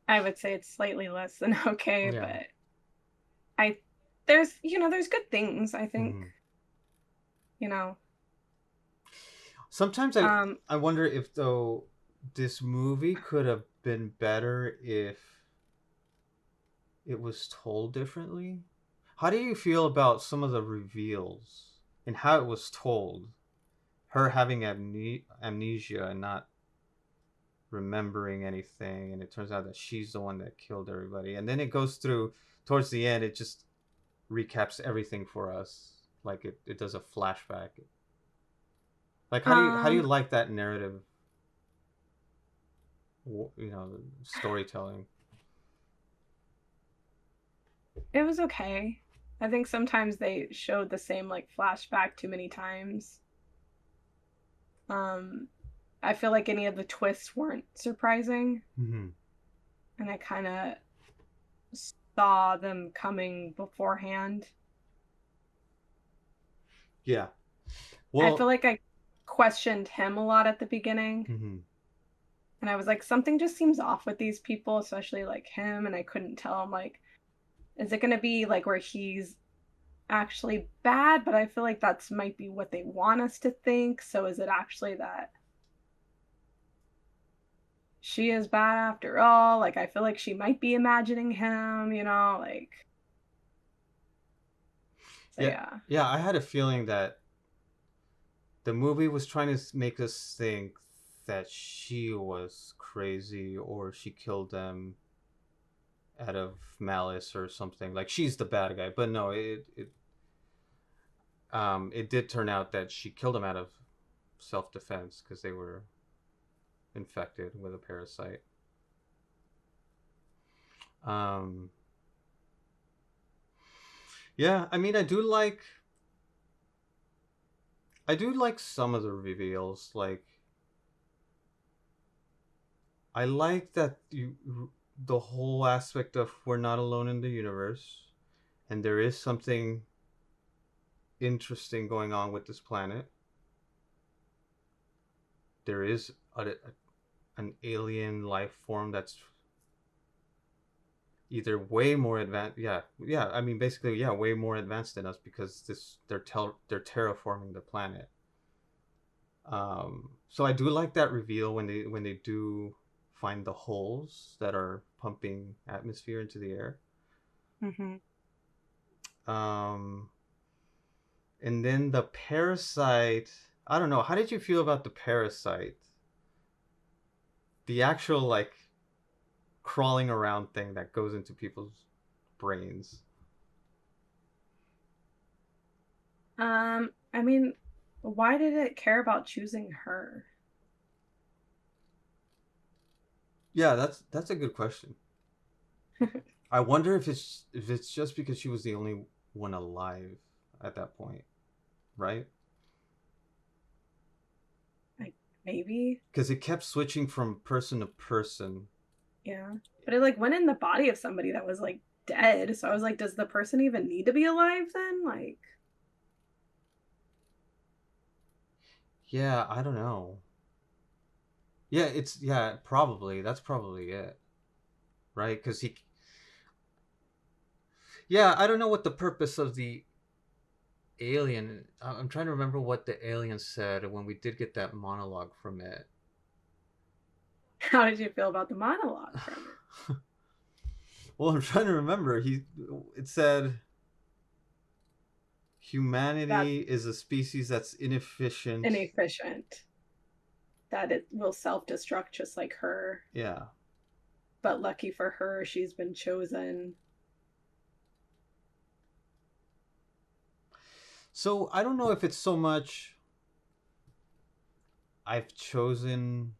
I would say it's slightly less than okay, Yeah. but I there's good things, I think, Hmm. you know. Sometimes Um I wonder if though this movie could have been better if it was told differently. How do you feel about some of the reveals and how it was told? Her having amnesia and not remembering anything, and it turns out that she's the one that killed everybody, and then it goes through towards the end, it just recaps everything for us, like it does a flashback. Like, how do you um like that narrative, storytelling? it was okay. I think sometimes they showed the same like flashback too many times. Um I feel like any of the twists weren't surprising, Mm-hmm. and I kind of saw them coming beforehand. Yeah. I feel Well. like I questioned him a lot at the beginning, Mm-hmm. and I was like, something just seems off with these people, especially like him, and I couldn't tell. I'm like, is it going to be like where he's actually bad? But I feel like that's might be what they want us to think. So is it actually that she is bad after all? Like, I feel like she might be imagining him, like, so Yeah, yeah. yeah, I had a feeling that the movie was trying to make us think that she was crazy or she killed them, out of malice or something. Like she's the bad guy, but no, it did turn out that she killed him out of self defense because they were infected with a parasite. Um, yeah, I mean, I do like some of the reveals. Like I like that the whole aspect of we're not alone in the universe, and there is something interesting going on with this planet. There is an alien life form that's either way more advanced. Yeah, yeah. I mean, basically, yeah, way more advanced than us because they're terraforming the planet. So I do like that reveal when they do find the holes that are pumping atmosphere into the air. Mm-hmm. Um, and then the parasite. I don't know. How did you feel about the parasite? The actual like crawling around thing that goes into people's brains. I mean, why did it care about choosing her? Yeah, that's a good question. I wonder if it's just because she was the only one alive at that point, right? Like maybe, Because it kept switching from person to person. yeah. But it like went in the body of somebody that was like dead. So I was like, does the person even need to be alive then? Like, Yeah, I don't know. Yeah, it's yeah, probably that's probably it, right? Because he, yeah, I don't know what the purpose of the alien. I'm trying to remember what the alien said when we did get that monologue from it. how did you feel about the monologue from it? Well, I'm trying to remember. It said That humanity is a species that's inefficient. inefficient, that it will self destruct just like her. Yeah. But lucky for her, she's been chosen. So I don't know if it's so much I've chosen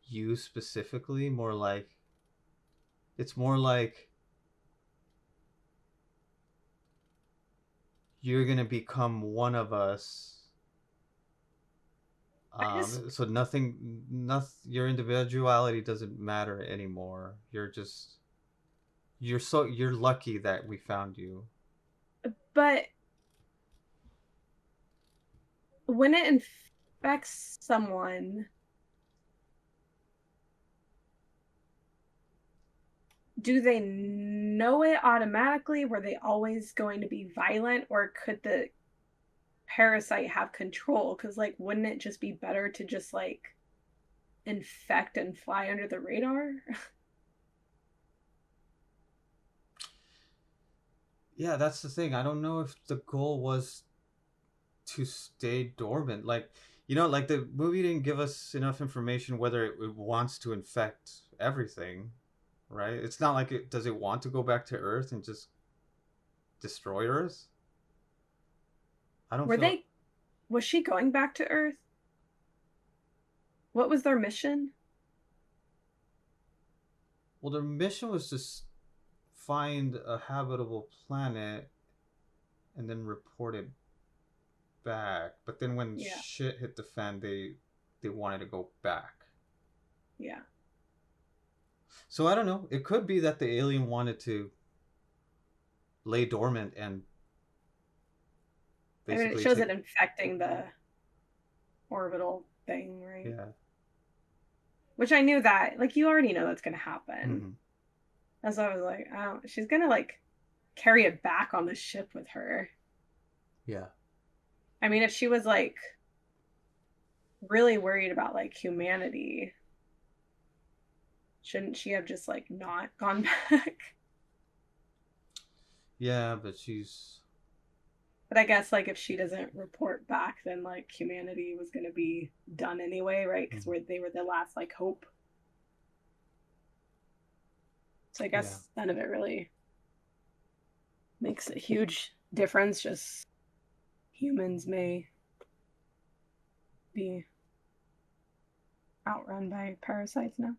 you specifically, more like it's more like you're gonna become one of us. I just, So nothing, your individuality doesn't matter anymore. You're lucky that we found you. but when it infects someone, do they know it automatically? Were they always going to be violent, or could the parasite have control? Because, like, wouldn't it just be better to just like infect and fly under the radar? Yeah, that's the thing. I don't know if the goal was to stay dormant. Like, like the movie didn't give us enough information whether it wants to infect everything, right? It's not like it want to go back to Earth and just destroy Earth? I don't Were feel. they, was she going back to Earth? What was their mission? Well, their mission was to find a habitable planet and then report it back. But then when Yeah, shit hit the fan, they wanted to go back. yeah. So I don't know. It could be that the alien wanted to lay dormant and I mean, it basically shows it take. infecting the orbital thing, right? Yeah. Which I knew that, like, you already know that's going to happen. Mm-hmm. That's why I was like, oh, she's going to, like, carry it back on the ship with her. Yeah. I mean, if she was, like, really worried about, like, humanity, shouldn't she have just, like, not gone back? Yeah, but she's. But I guess, like, if she doesn't report back, then, like, humanity was going to be done anyway, right? Because Mhm. they were the last, like, hope. So I Yeah. guess none of it really makes a huge difference. Just humans may be outrun by parasites now.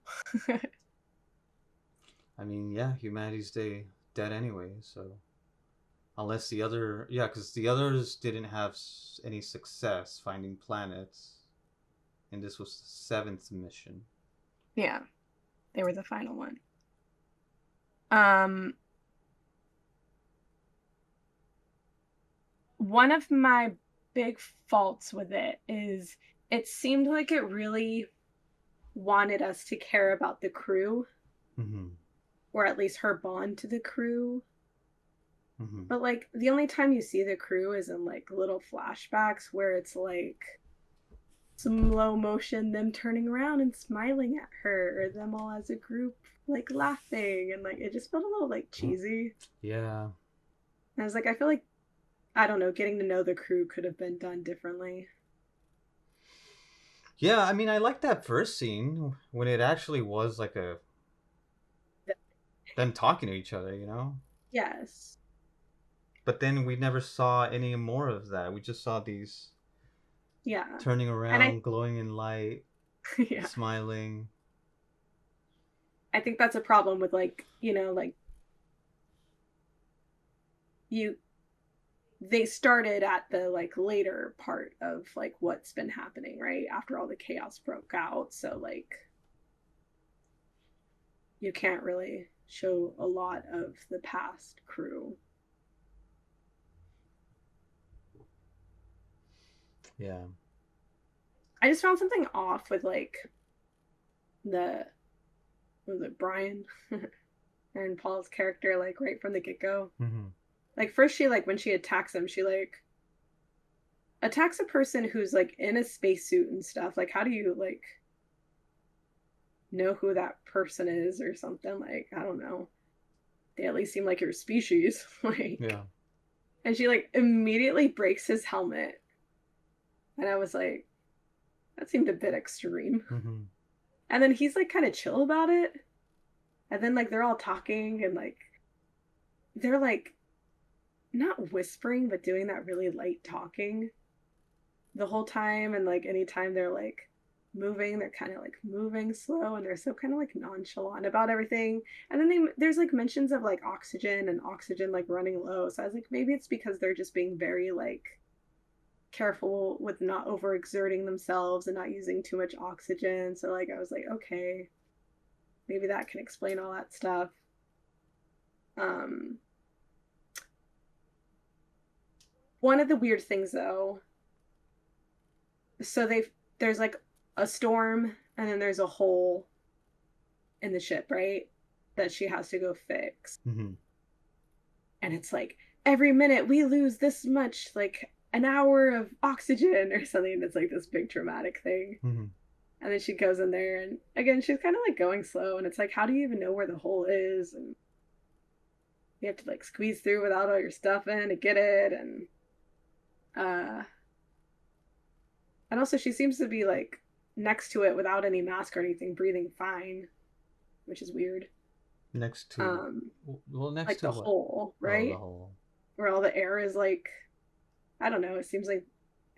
I mean, yeah, humanity's dead anyway. So unless the other, yeah, because the others didn't have any success finding planets, and this was the seventh mission. Yeah, they were the final one. Um, one of my big faults with it is it seemed like it really wanted us to care about the crew, Mm-hmm. or at least her bond to the crew. Mm-hmm. But like the only time you see the crew is in like little flashbacks where it's like some low motion, them turning around and smiling at her, or them all as a group like laughing, and like it just felt a little like cheesy. Yeah. And I was like, I feel like, I don't know, getting to know the crew could have been done differently. Yeah, I mean, I like that first scene when it actually was like a them talking to each other, you know. Yes. But then we never saw any more of that. We just saw these Yeah. turning And around, glowing in light, yeah, smiling. I think that's a problem with like, like you they started at the like later part of like what's been happening, right? After all the chaos broke out. So like you can't really show a lot of the past crew. Yeah. I just found something off with like the was it Brian? Aaron Paul's character, like right from the get-go. Mm-hmm. Like first she like when she attacks him, she like attacks a person who's like in a spacesuit and stuff. Like how do you like know who that person is or something? Like, I don't know. They at least seem like your species. Like, Yeah. and she like immediately breaks his helmet. And I was like, that seemed a bit extreme. Mm-hmm. And then he's like kind of chill about it. And then like they're all talking and like they're like not whispering, but doing that really light talking the whole time. And like anytime they're like moving, they're kind of like moving slow and they're so kind of like nonchalant about everything. And then there's like mentions of like oxygen and oxygen like running low. So I was like, maybe it's because they're just being very like careful with not overexerting themselves and not using too much oxygen. So like I was like, okay, maybe that can explain all that stuff. Um, one of the weird things though, so there's like a storm and then there's a hole in the ship, right? That she has to go fix. Mm-hmm. And it's like every minute we lose this much, like an hour of oxygen or something. That's like this big dramatic thing. Mm-hmm. And then she goes in there and again she's kind of like going slow and it's like how do you even know where the hole is? And you have to like squeeze through without all your stuff in to get it. Uh and also she seems to be like next to it without any mask or anything, breathing fine, which is weird. Next to, Um well, next like to the what? hole, Oh, the right? whole. Where all the air is like, I don't know, it seems like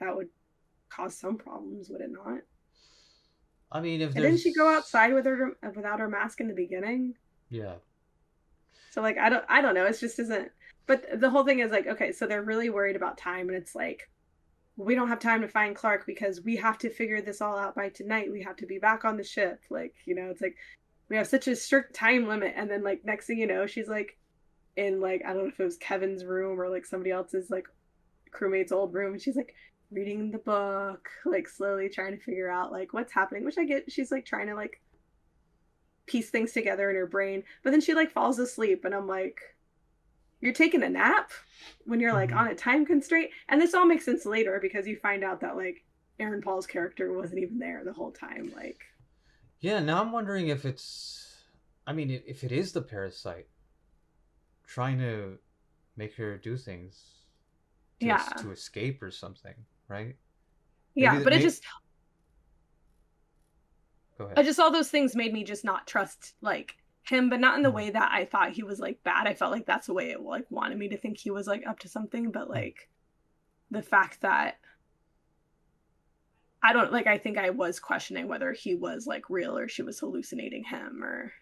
that would cause some problems, would it not? I mean, if And didn't she go there's, outside with her without her mask in the beginning? yeah. So like I don't know, it just isn't, but the whole thing is like, okay, so they're really worried about time and it's like we don't have time to find Clark because we have to figure this all out by tonight. We have to be back on the ship. Like, it's like we have such a strict time limit and then like next thing you know, she's like in like I don't know if it was Kevin's room or like somebody else's like crewmate's old room and she's like reading the book, like slowly trying to figure out like what's happening, which I get she's like trying to like piece things together in her brain, but then she like falls asleep and I'm like, you're taking a nap when you're like Mm-hmm. on a time constraint. And this all makes sense later because you find out that like Aaron Paul's character wasn't even there the whole time. Like, Yeah, now I'm wondering if it's, I mean, if it is the parasite trying to make her do things yeah. to escape or something, right? Maybe Yeah, that but it may just go ahead. I just all those things made me just not trust like him, but not in the Mhm. way that I thought he was like bad. I felt like that's the way it like wanted me to think he was like up to something, but Mhm. like the fact that I don't like I think I was questioning whether he was like real or she was hallucinating him or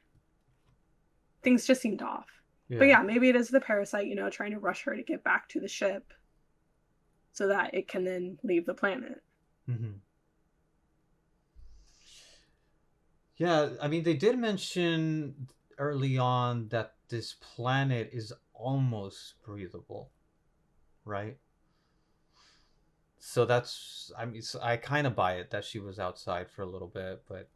things just seemed off. But Yeah. yeah, maybe it is the parasite, trying to rush her to get back to the ship so that it can then leave the planet. Hmm. Yeah, I mean, they did mention early on that this planet is almost breathable, right? So that's, I mean, I kind of buy it that she was outside for a little bit, but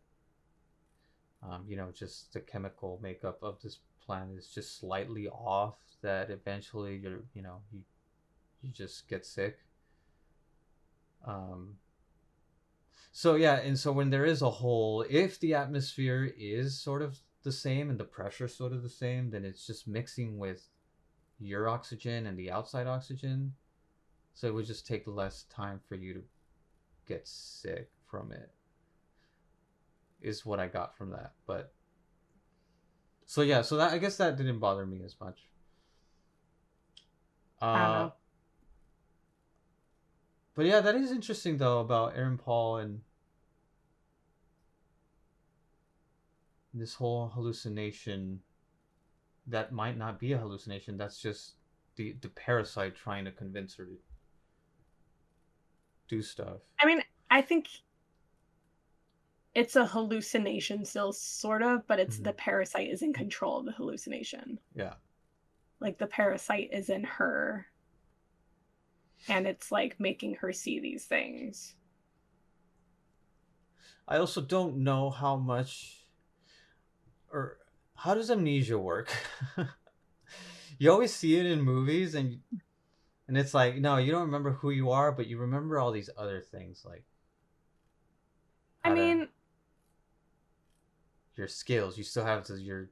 just the chemical makeup of this planet is just slightly off. That eventually you just get sick. Um, so yeah, and so when there is a hole, if the atmosphere is sort of the same and the pressure sort of the same, then it's just mixing with your oxygen and the outside oxygen. So it would just take less time for you to get sick from it, is what I got from that. But so yeah, so that I guess that didn't bother me as much. I don't Uh, know. but yeah, that is interesting though about Aaron Paul and this whole hallucination. That might not be a hallucination. That's just the parasite trying to convince her to do stuff. I mean, I think it's a hallucination still sort of, but it's Mm-hmm. the parasite is in control of the hallucination. Yeah. Like the parasite is in her and it's like making her see these things. I also don't know how much or how does amnesia work. You always see it in movies, and it's like, no, you don't remember who you are, but you remember all these other things like I how to mean, your skills. You still have your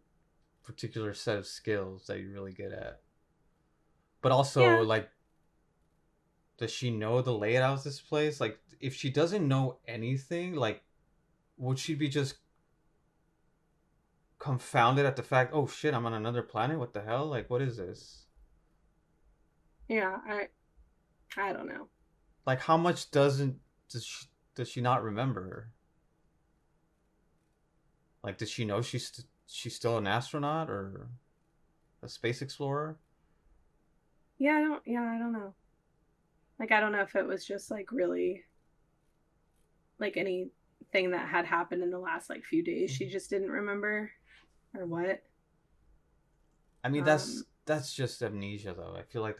particular set of skills that you're really good at. But also, yeah, like, does she know the layout of this place? Like, if she doesn't know anything, like, would she be just confounded at the fact, oh shit, I'm on another planet? What the hell? Like, what is this? yeah, I don't know. Like, how much does she not remember? Like, does she know she's still an astronaut or a space explorer? I don't know. Like I don't know if it was just like really like anything that had happened in the last like few days she just didn't remember or what. I mean, Um that's just amnesia, though. I feel like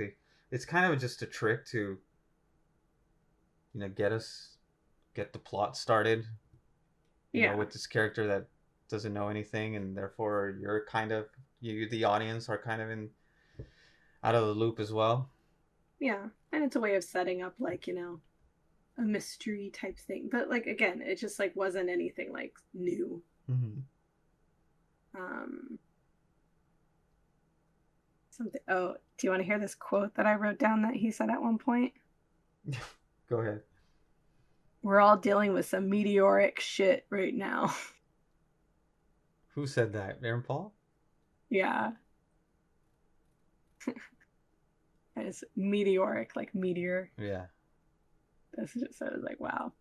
it's kind of just a trick to get the plot started. yeah. With this character that doesn't know anything, and therefore you, the audience, are kind of in out of the loop as well. Yeah. And it's a way of setting up like, a mystery type thing. But like again, it just like wasn't anything like new. Mm-hmm. Um Something. Oh, do you want to hear this quote that I wrote down that he said at one point? Go ahead. We're all dealing with some meteoric shit right now. Who said that? Aaron Paul? Yeah. It's meteoric, like meteor. Yeah. That's just so I was like, wow.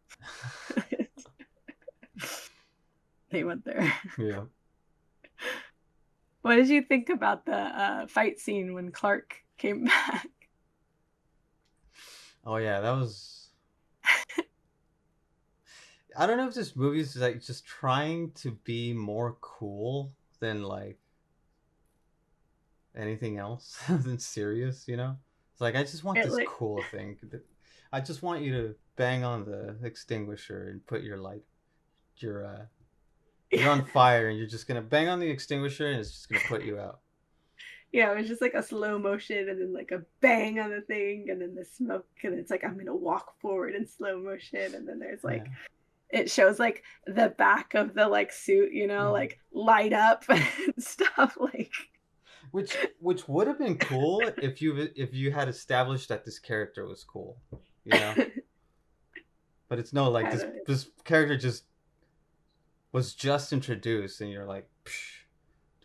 They went there. Yeah. What did you think about the fight scene when Clark came back? Oh yeah, that was. I don't know if this movie is like just trying to be more cool than like anything else than serious. It's like I just want It this like cool thing. I just want you to bang on the extinguisher and put your you're on fire and you're just gonna bang on the extinguisher and it's just gonna put you out. yeah, it was just like a slow motion and then like a bang on the thing and then the smoke and it's like I'm gonna walk forward in slow motion and then there's Yeah. like it shows like the back of the like suit, Mhm. like light up and stuff like Which would have been cool if you had established that this character was cool, you know. But it's no, like I don't this character just was just introduced and you're like, psh,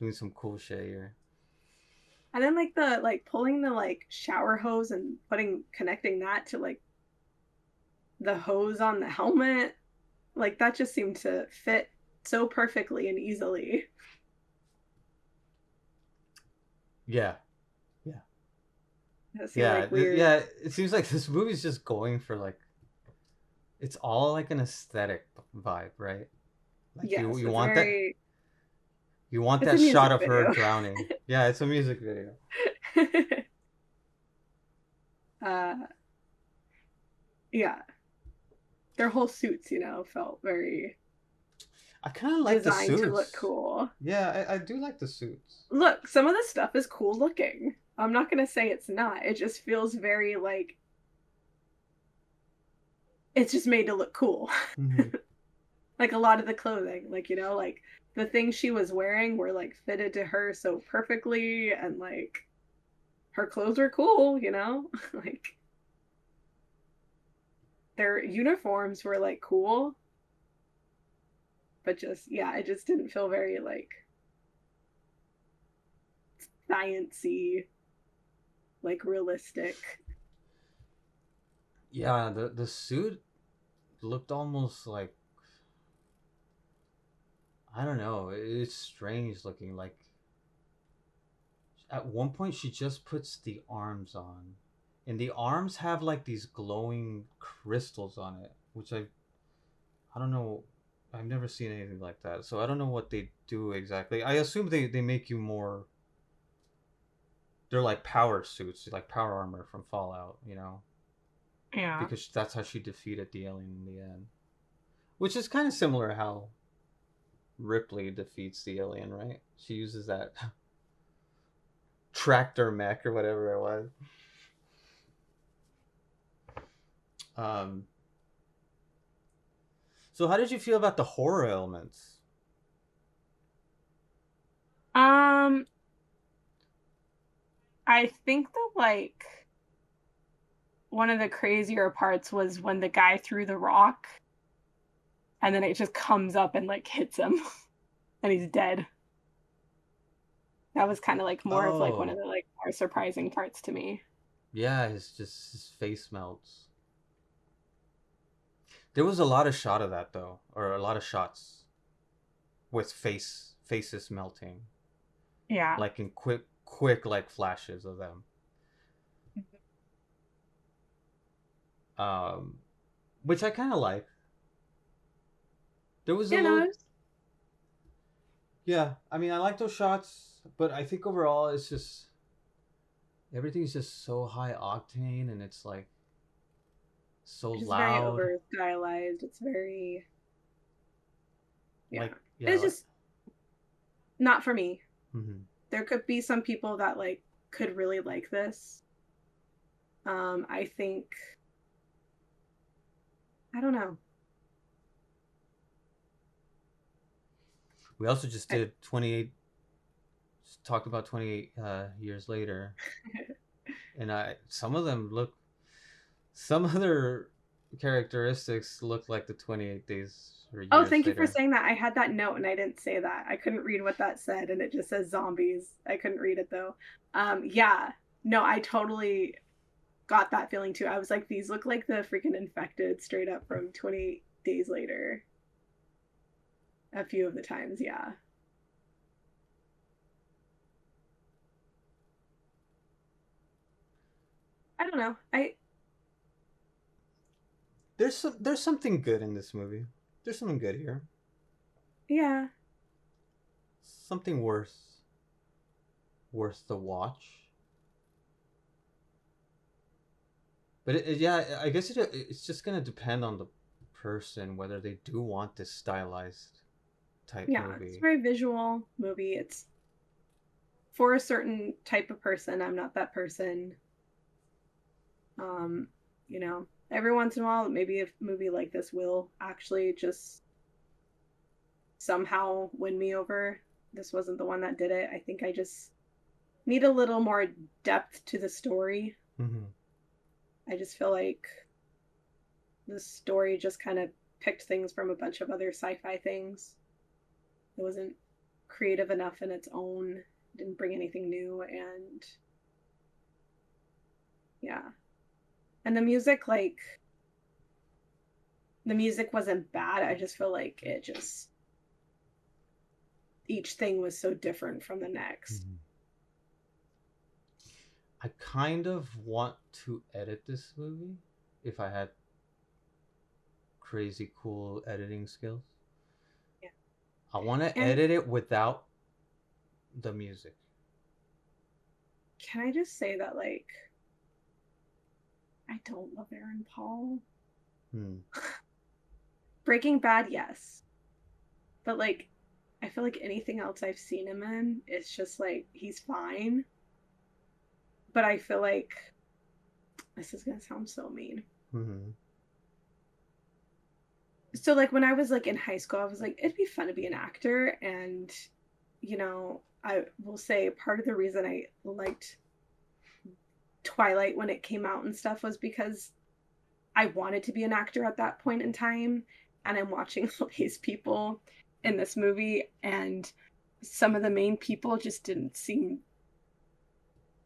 doing some cool shit here. And then like the like pulling the like shower hose and connecting that to like the hose on the helmet, like that just seemed to fit so perfectly and easily. Yeah, yeah, It seemed yeah, like weird. yeah. It seems like this movie's just going for like it's all like an aesthetic vibe, right? Like Yes, you want it's a that music shot of her video. drowning. Yeah, it's a music video. uh yeah, their whole suits, felt very I kind of like the designed to look suits. cool. Yeah, I do like the suits. Look, some of the stuff is cool looking. I'm not going to say it's not. It just feels very like it's just made to look cool. Mm-hmm. Like a lot of the clothing, like like the things she was wearing were like fitted to her so perfectly, and like her clothes were cool. Like their uniforms were like cool, but just yeah, it just didn't feel very like sciency, like realistic. Yeah, the suit looked almost like I don't know. It's strange looking. Like at one point, she just puts the arms on, and the arms have like these glowing crystals on it, which I don't know. I've never seen anything like that, so I don't know what they do exactly. I assume they make you more. They're like power suits, like power armor from Fallout, Yeah. because that's how she defeated the alien in the end. Which is kind of similar how Ripley defeats the alien, right? She uses that tractor mech or whatever it was. Um, so how did you feel about the horror elements? Um, I think that like one of the crazier parts was when the guy threw the rock and then it just comes up and like hits him and he's dead. That was kind of like more of like one of Oh, the like more surprising parts to me. yeah, his face melts. There was a lot of shot of that though, or a lot of shots with faces melting, Yeah. like in quick like flashes of them. Um, which I kind of like. There was a You know, little, yeah. I mean, I like those shots, but I think overall it's just everything's just so high octane, and it's like so it's just very loud. over stylized. It's very, yeah. Like yeah, It's like just not for me. mm-hmm. There could be some people that like could really like this. I think I don't know. We also just I, did 28. Talked about 28 years later, and I some of them look. Some other characteristics look like the 28 days or oh, years thank you for later. saying that. I had that note and I didn't say that. I couldn't read what that said, and it just says zombies. I couldn't read it though. Yeah. No, I totally got that feeling too. I was like, these look like the freaking infected straight up from 28 days later. A few of the times, yeah. I don't know. There's something good in this movie. There's something good here. Yeah. Something worth the watch. But yeah, I guess it's just gonna depend on the person whether they do want this stylized type Yeah, it's a movie. very visual movie. It's for a certain type of person. I'm not that person. Um, every once in a while, maybe a movie like this will actually just somehow win me over. This wasn't the one that did it. I think I just need a little more depth to the story. Mm-hmm. I just feel like the story just kind of picked things from a bunch of other sci-fi things. It wasn't creative enough in its own, didn't bring anything new, and yeah. And the music wasn't bad. I just feel like it just each thing was so different from the next. Mhm. I kind of want to edit this movie if I had crazy cool editing skills. Yeah. I want to And edit it without the music. can I just say that I don't love Aaron Paul. Hmm. Breaking Bad, yes. But I feel like anything else I've seen him in, it's just like he's fine. But I feel like this is gonna sound so mean. Hmm. So when I was in high school, I was like, it'd be fun to be an actor. And, I will say part of the reason I liked Twilight when it came out and stuff was because I wanted to be an actor at that point in time. And I'm watching all these people in this movie, and some of the main people just didn't seem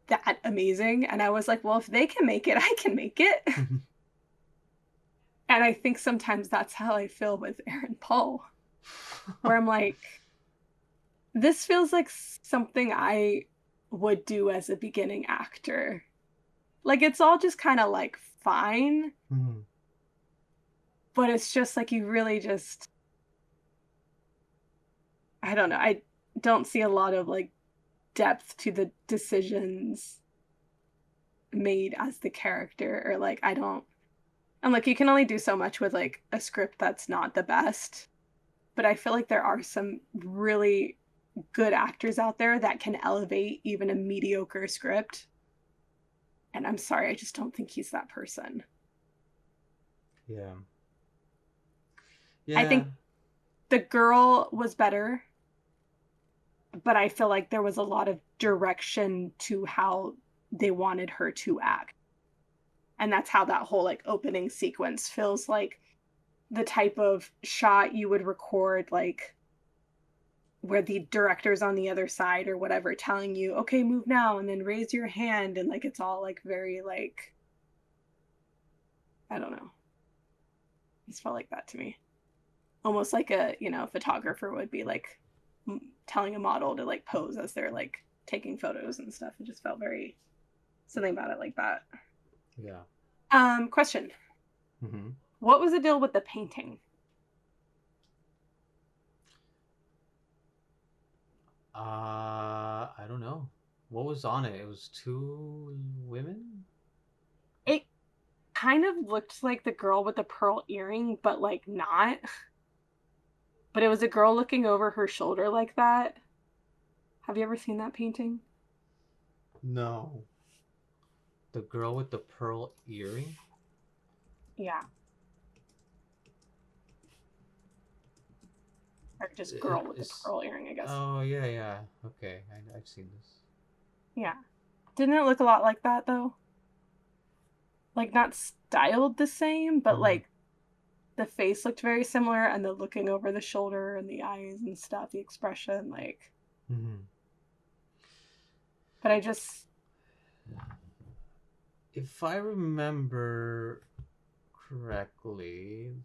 that amazing. And I was like, well, if they can make it, I can make it. And I think sometimes that's how I feel with Aaron Paul, where I'm like, this feels like something I would do as a beginning actor. Like it's all just kind of fine, Hmm. but it's just you really just, I don't know. I don't see a lot of depth to the decisions made as the character, or I don't. I'm like, you can only do so much with a script that's not the best. But I feel like there are some really good actors out there that can elevate even a mediocre script. And I'm sorry, I just don't think he's that person. Yeah. I Yeah. think the girl was better, but I feel like there was a lot of direction to how they wanted her to act. And that's how that whole opening sequence feels like the type of shot you would record where the director's on the other side or whatever telling you, okay, move now and then raise your hand, and it's all very I don't know. It's felt like that to me. Almost like a, photographer would be telling a model to pose as they're taking photos and stuff. It just felt very something about it like that. Yeah. Question. Hmm. What was the deal with the painting? I don't know. What was on it? It was two women? It kind of looked like the girl with the pearl earring, but not. But it was a girl looking over her shoulder like that. Have you ever seen that painting? No. The girl with the pearl earring? Yeah. Or just I- girl with the Is pearl earring, I guess. Oh yeah, yeah. Okay, I've seen this. Yeah. Didn't it look a lot like that though? Not styled the same, but Hmm. the face looked very similar, and the looking over the shoulder and the eyes and stuff, the expression, Hmm. but I just, If I remember correctly,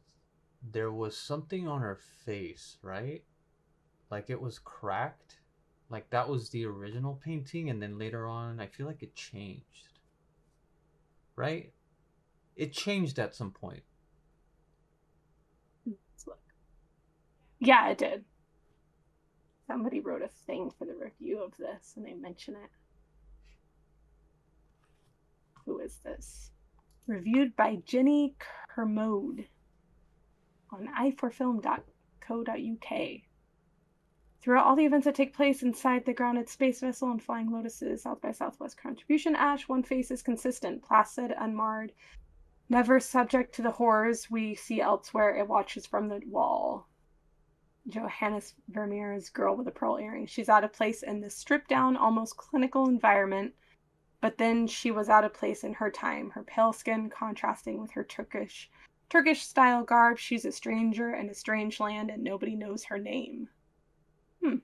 there was something on her face, right? Like it was cracked. Like that was the original painting, and then later on, I feel like it changed, right? It changed at some point. let's look. Yeah, it did. Somebody wrote a thing for the review of this and they mention it. Who is this? Reviewed by Jenny Kermode on i4film.co.uk. Throughout all the events that take place inside the grounded space vessel and Flying Lotus's South by Southwest contribution, Ash, one face is consistent, placid, unmarred, never subject to the horrors we see elsewhere. It watches from the wall. Johannes Vermeer's girl with a pearl earring. She's out of place in this stripped down, almost clinical environment, but then she was out of place in her time, her pale skin contrasting with her Turkish style garb. She's a stranger in a strange land and nobody knows her name. Hmm.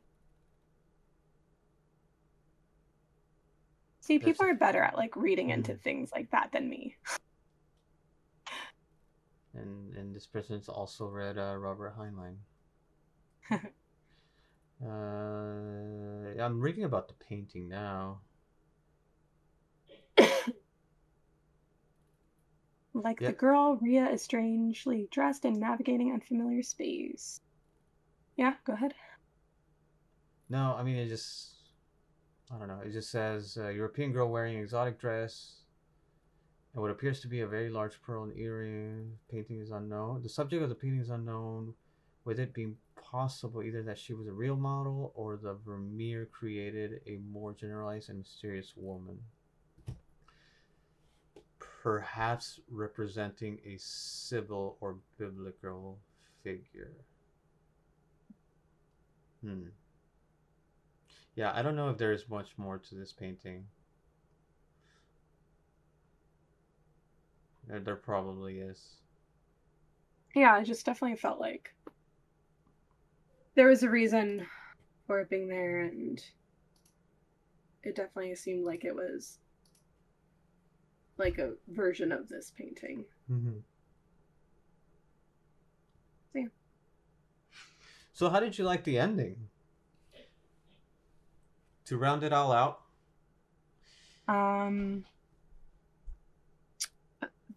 See, There's people a are better at like reading into mhm. things like that than me. And this person's also read Robert Heinlein. I'm reading about the painting now. Like the Yep. girl, Ria is strangely dressed and navigating unfamiliar space. Yeah, go ahead. No, I mean it just I don't know. It just says European girl wearing exotic dress and what appears to be a very large pearl earring. Painting is unknown. The subject of the painting is unknown, with it being possible either that she was a real model or the Vermeer created a more generalized and mysterious woman, perhaps representing a Sibyl or biblical figure. Hmm. Yeah, I don't know if there is much more to this painting. There probably is. Yeah, I just definitely felt like there was a reason for it being there, and it definitely seemed like it was like a version of this painting. Mm-hmm. So, So, how did you like the ending? To round it all out, yeah.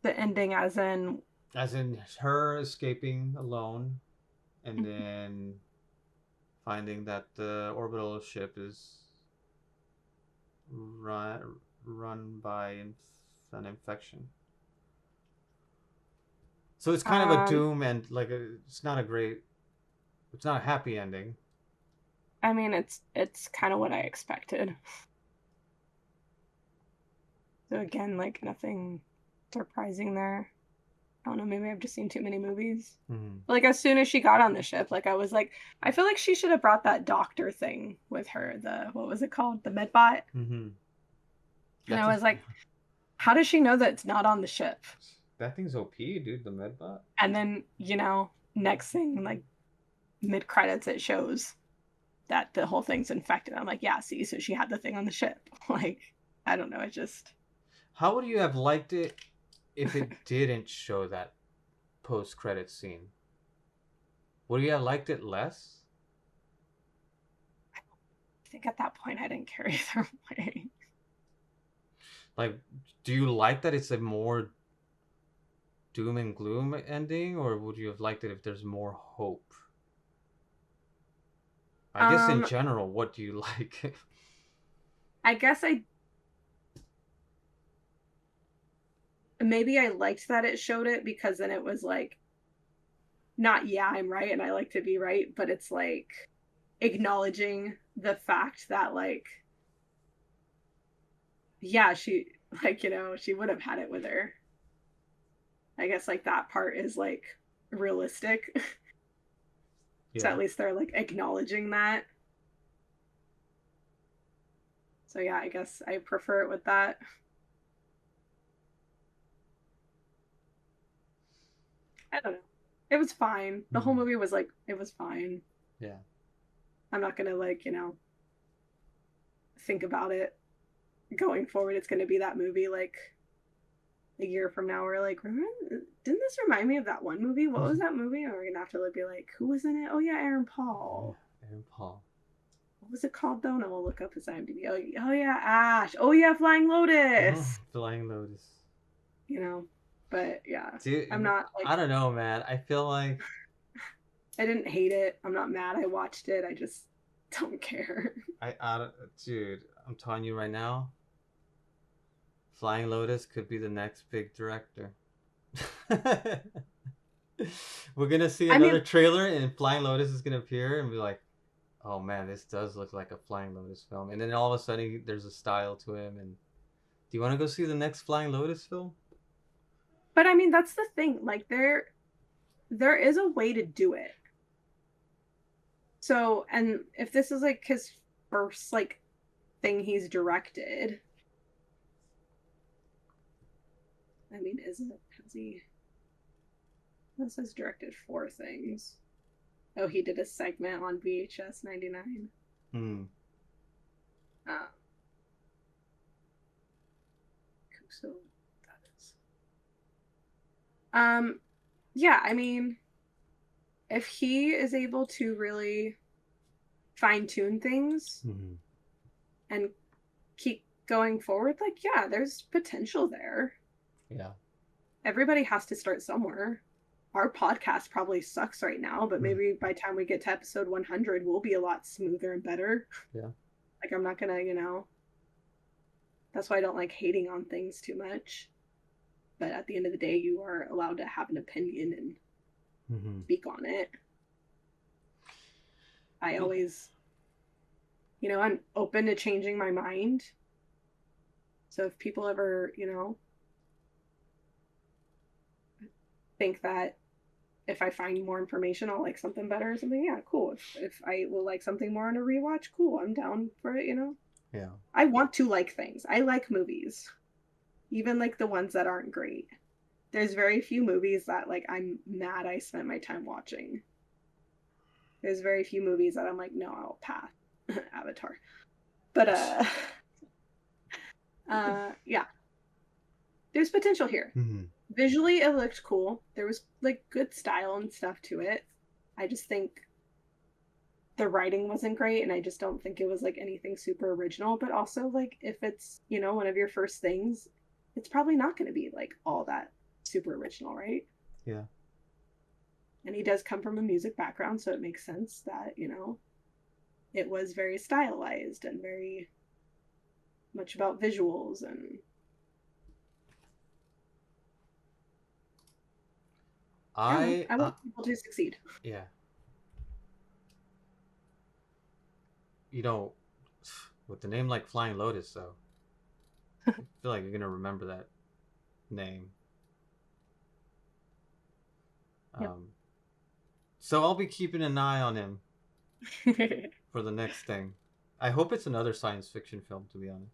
The ending, as in, as in her escaping alone and then finding that the orbital ship is run by an infection. So it's kind of a um, doom and like it's not a great, it's not a happy ending. I mean, it's kind of what I expected. So again, like nothing surprising there. I don't know, maybe I've just seen too many movies. Mm-hmm. Like as soon as she got on the ship, like I was like, I feel like she should have brought that doctor thing with her. The what was it called? The medbot. Mm-hmm. And That's I a, was like, how does she know that it's not on the ship? that thing's OP, dude. The medbot. And then, next thing, like mid credits, it shows that the whole thing's infected. I'm like, yeah, see, so she had the thing on the ship. Like, I don't know, it just How would you have liked it if it didn't show that post-credit scene? Would you have liked it less? I think at that point I didn't care either way. Like, do you like that it's a more doom and gloom ending, or would you have liked it if there's more hope? I guess in Um, general, what do you like? I guess I maybe I liked that it showed it because then it was like not yeah, I'm right and I like to be right, but it's like acknowledging the fact that like yeah, she like, she would have had it with her. I guess like that part is like realistic. So Yeah. at least they're like acknowledging that. So yeah, I guess I prefer it with that. I don't know. It was fine. The whole Mm-hmm. movie was like it was fine. Yeah. I'm not gonna like, think about it going forward. It's gonna be that movie like a year from now. We're like, remember, didn't this remind me of that one movie? What was that movie? And we're gonna have to be like, who was in it? Oh yeah, Aaron Oh yeah, Paul. Aaron Paul. What was it called though? And we'll look up his IMDb. Oh yeah, Ash. Oh yeah, Flying Oh, Lotus. Flying Lotus. You know, but yeah, I'm Dude, not I like don't know, man. I feel like I didn't hate it. I'm not mad. I watched it. I just don't care. dude, I'm telling you right now, Flying Lotus could be the next big director. We're gonna see I another mean, trailer, and Flying Lotus is gonna appear, and be like, "Oh man, this does look like a Flying Lotus film." And then all of a sudden, there's a style to him. And do you want to go see the next Flying Lotus film? but I mean that's the thing. Like there is a way to do it. So, and if this is like his first like thing he's directed, I mean, is it? Has he? This has directed four things. Oh, he did a segment on VHS 99. Hmm. Uh, So that is. Um, yeah, I mean, if he is able to really fine tune things Mm-hmm. and keep going forward, like, yeah, there's potential there. Yeah. Everybody has to start somewhere. Our podcast probably sucks right now, but Mm-hmm. maybe by the time we get to episode 100, we'll be a lot smoother and better. Yeah. Like, I'm not gonna, that's why I don't like hating on things too much. But at the end of the day, you are allowed to have an opinion and Mm-hmm. speak on it. I Yeah. always, I'm open to changing my mind. So if people ever, think that if I find more information, I'll like something better or something, yeah, cool. If I will like something more on a rewatch, cool. I'm down for it. Yeah. I want to like things. I like movies, even like the ones that aren't great. There's very few movies that like I'm mad I spent my time watching. There's very few movies that I'm like, no, I'll pass. Avatar. But yeah, there's potential here. Mm-hmm. Visually, it looked cool. There was like good style and stuff to it. I just think the writing wasn't great, and I just don't think it was like anything super original. But also, like, if it's one of your first things, it's probably not going to be like all that super original, right? Yeah. And he does come from a music background, so it makes sense that it was very stylized and very much about visuals and I don't know. I I want people to succeed. yeah. You know, with the name like Flying Lotus, though, I feel like you're gonna remember that name. Yep. Um, so I'll be keeping an eye on him for the next thing. I hope it's another science fiction film, to be honest.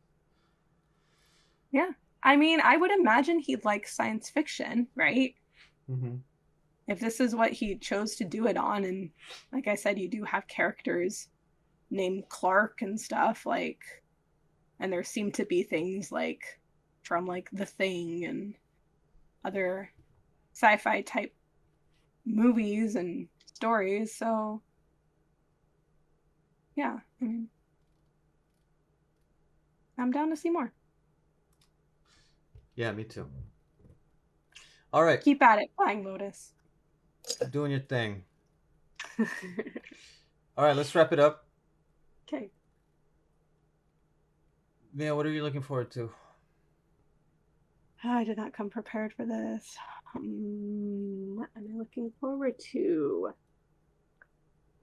Yeah. I mean, I would imagine he'd like science fiction, right? Mm-hmm. If this is what he chose to do it on, and like I said, you do have characters named Clark and stuff, like, and there seem to be things like from like The Thing and other sci-fi type movies and stories. So yeah, I mean, I'm down to see more. Yeah, me too. All right, Keep at it, Flying Lotus. doing your thing. All right, let's wrap it up. Okay. Yeah, what are you looking forward to? I did not come prepared for this. What am I looking forward to?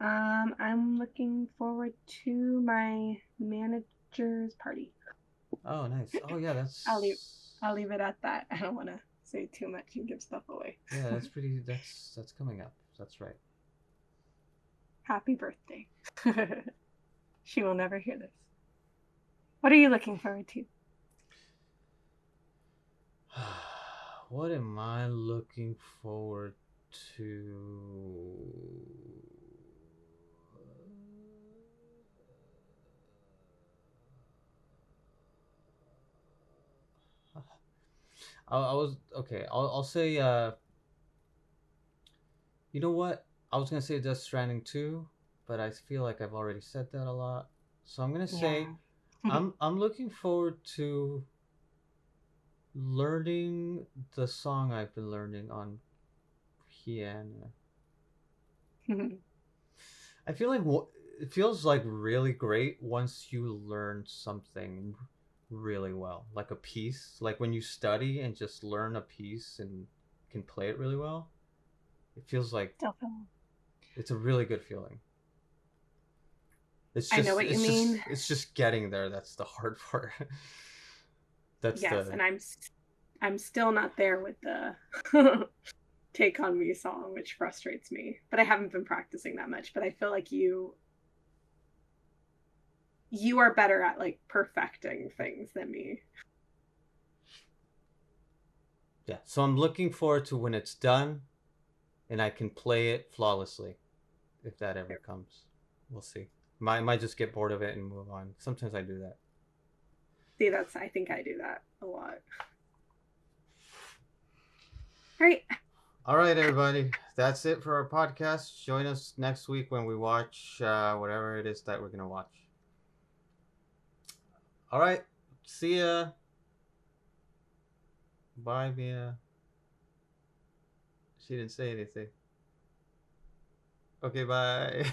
I'm looking forward to my manager's party. Oh, nice. Oh, yeah, I'll leave that's I'll leave it at that. I don't want to say too much and give stuff away. yeah, that's pretty. That's coming up. That's right. Happy birthday. She will never hear this. What are you looking forward to? What am I looking forward to? I was okay. I'll say. You know what? I was gonna say Death Stranding 2, but I feel like I've already said that a lot. So I'm gonna say Yeah. I'm looking forward to learning the song I've been learning on piano. I feel like it feels like really great once you learn something really well, like a piece. Like when you study and just learn a piece and can play it really well. It feels like Definitely. it's a really good feeling. It's I know just what you it's just mean. it's just getting there that's the hard part. That's Yes, the and I'm still not there with the Take on Me song, which frustrates me. But I haven't been practicing that much, but I feel like you are better at like perfecting things than me. yeah. So I'm looking forward to when it's done and I can play it flawlessly if that ever comes. We'll see. Might just get bored of it and move on. Sometimes I do that. See, that's I think I do that a lot. All right, everybody. That's it for our podcast. Join us next week when we watch whatever it is that we're gonna watch. All right. See ya. Bye, Mia. She didn't say anything. Okay, bye.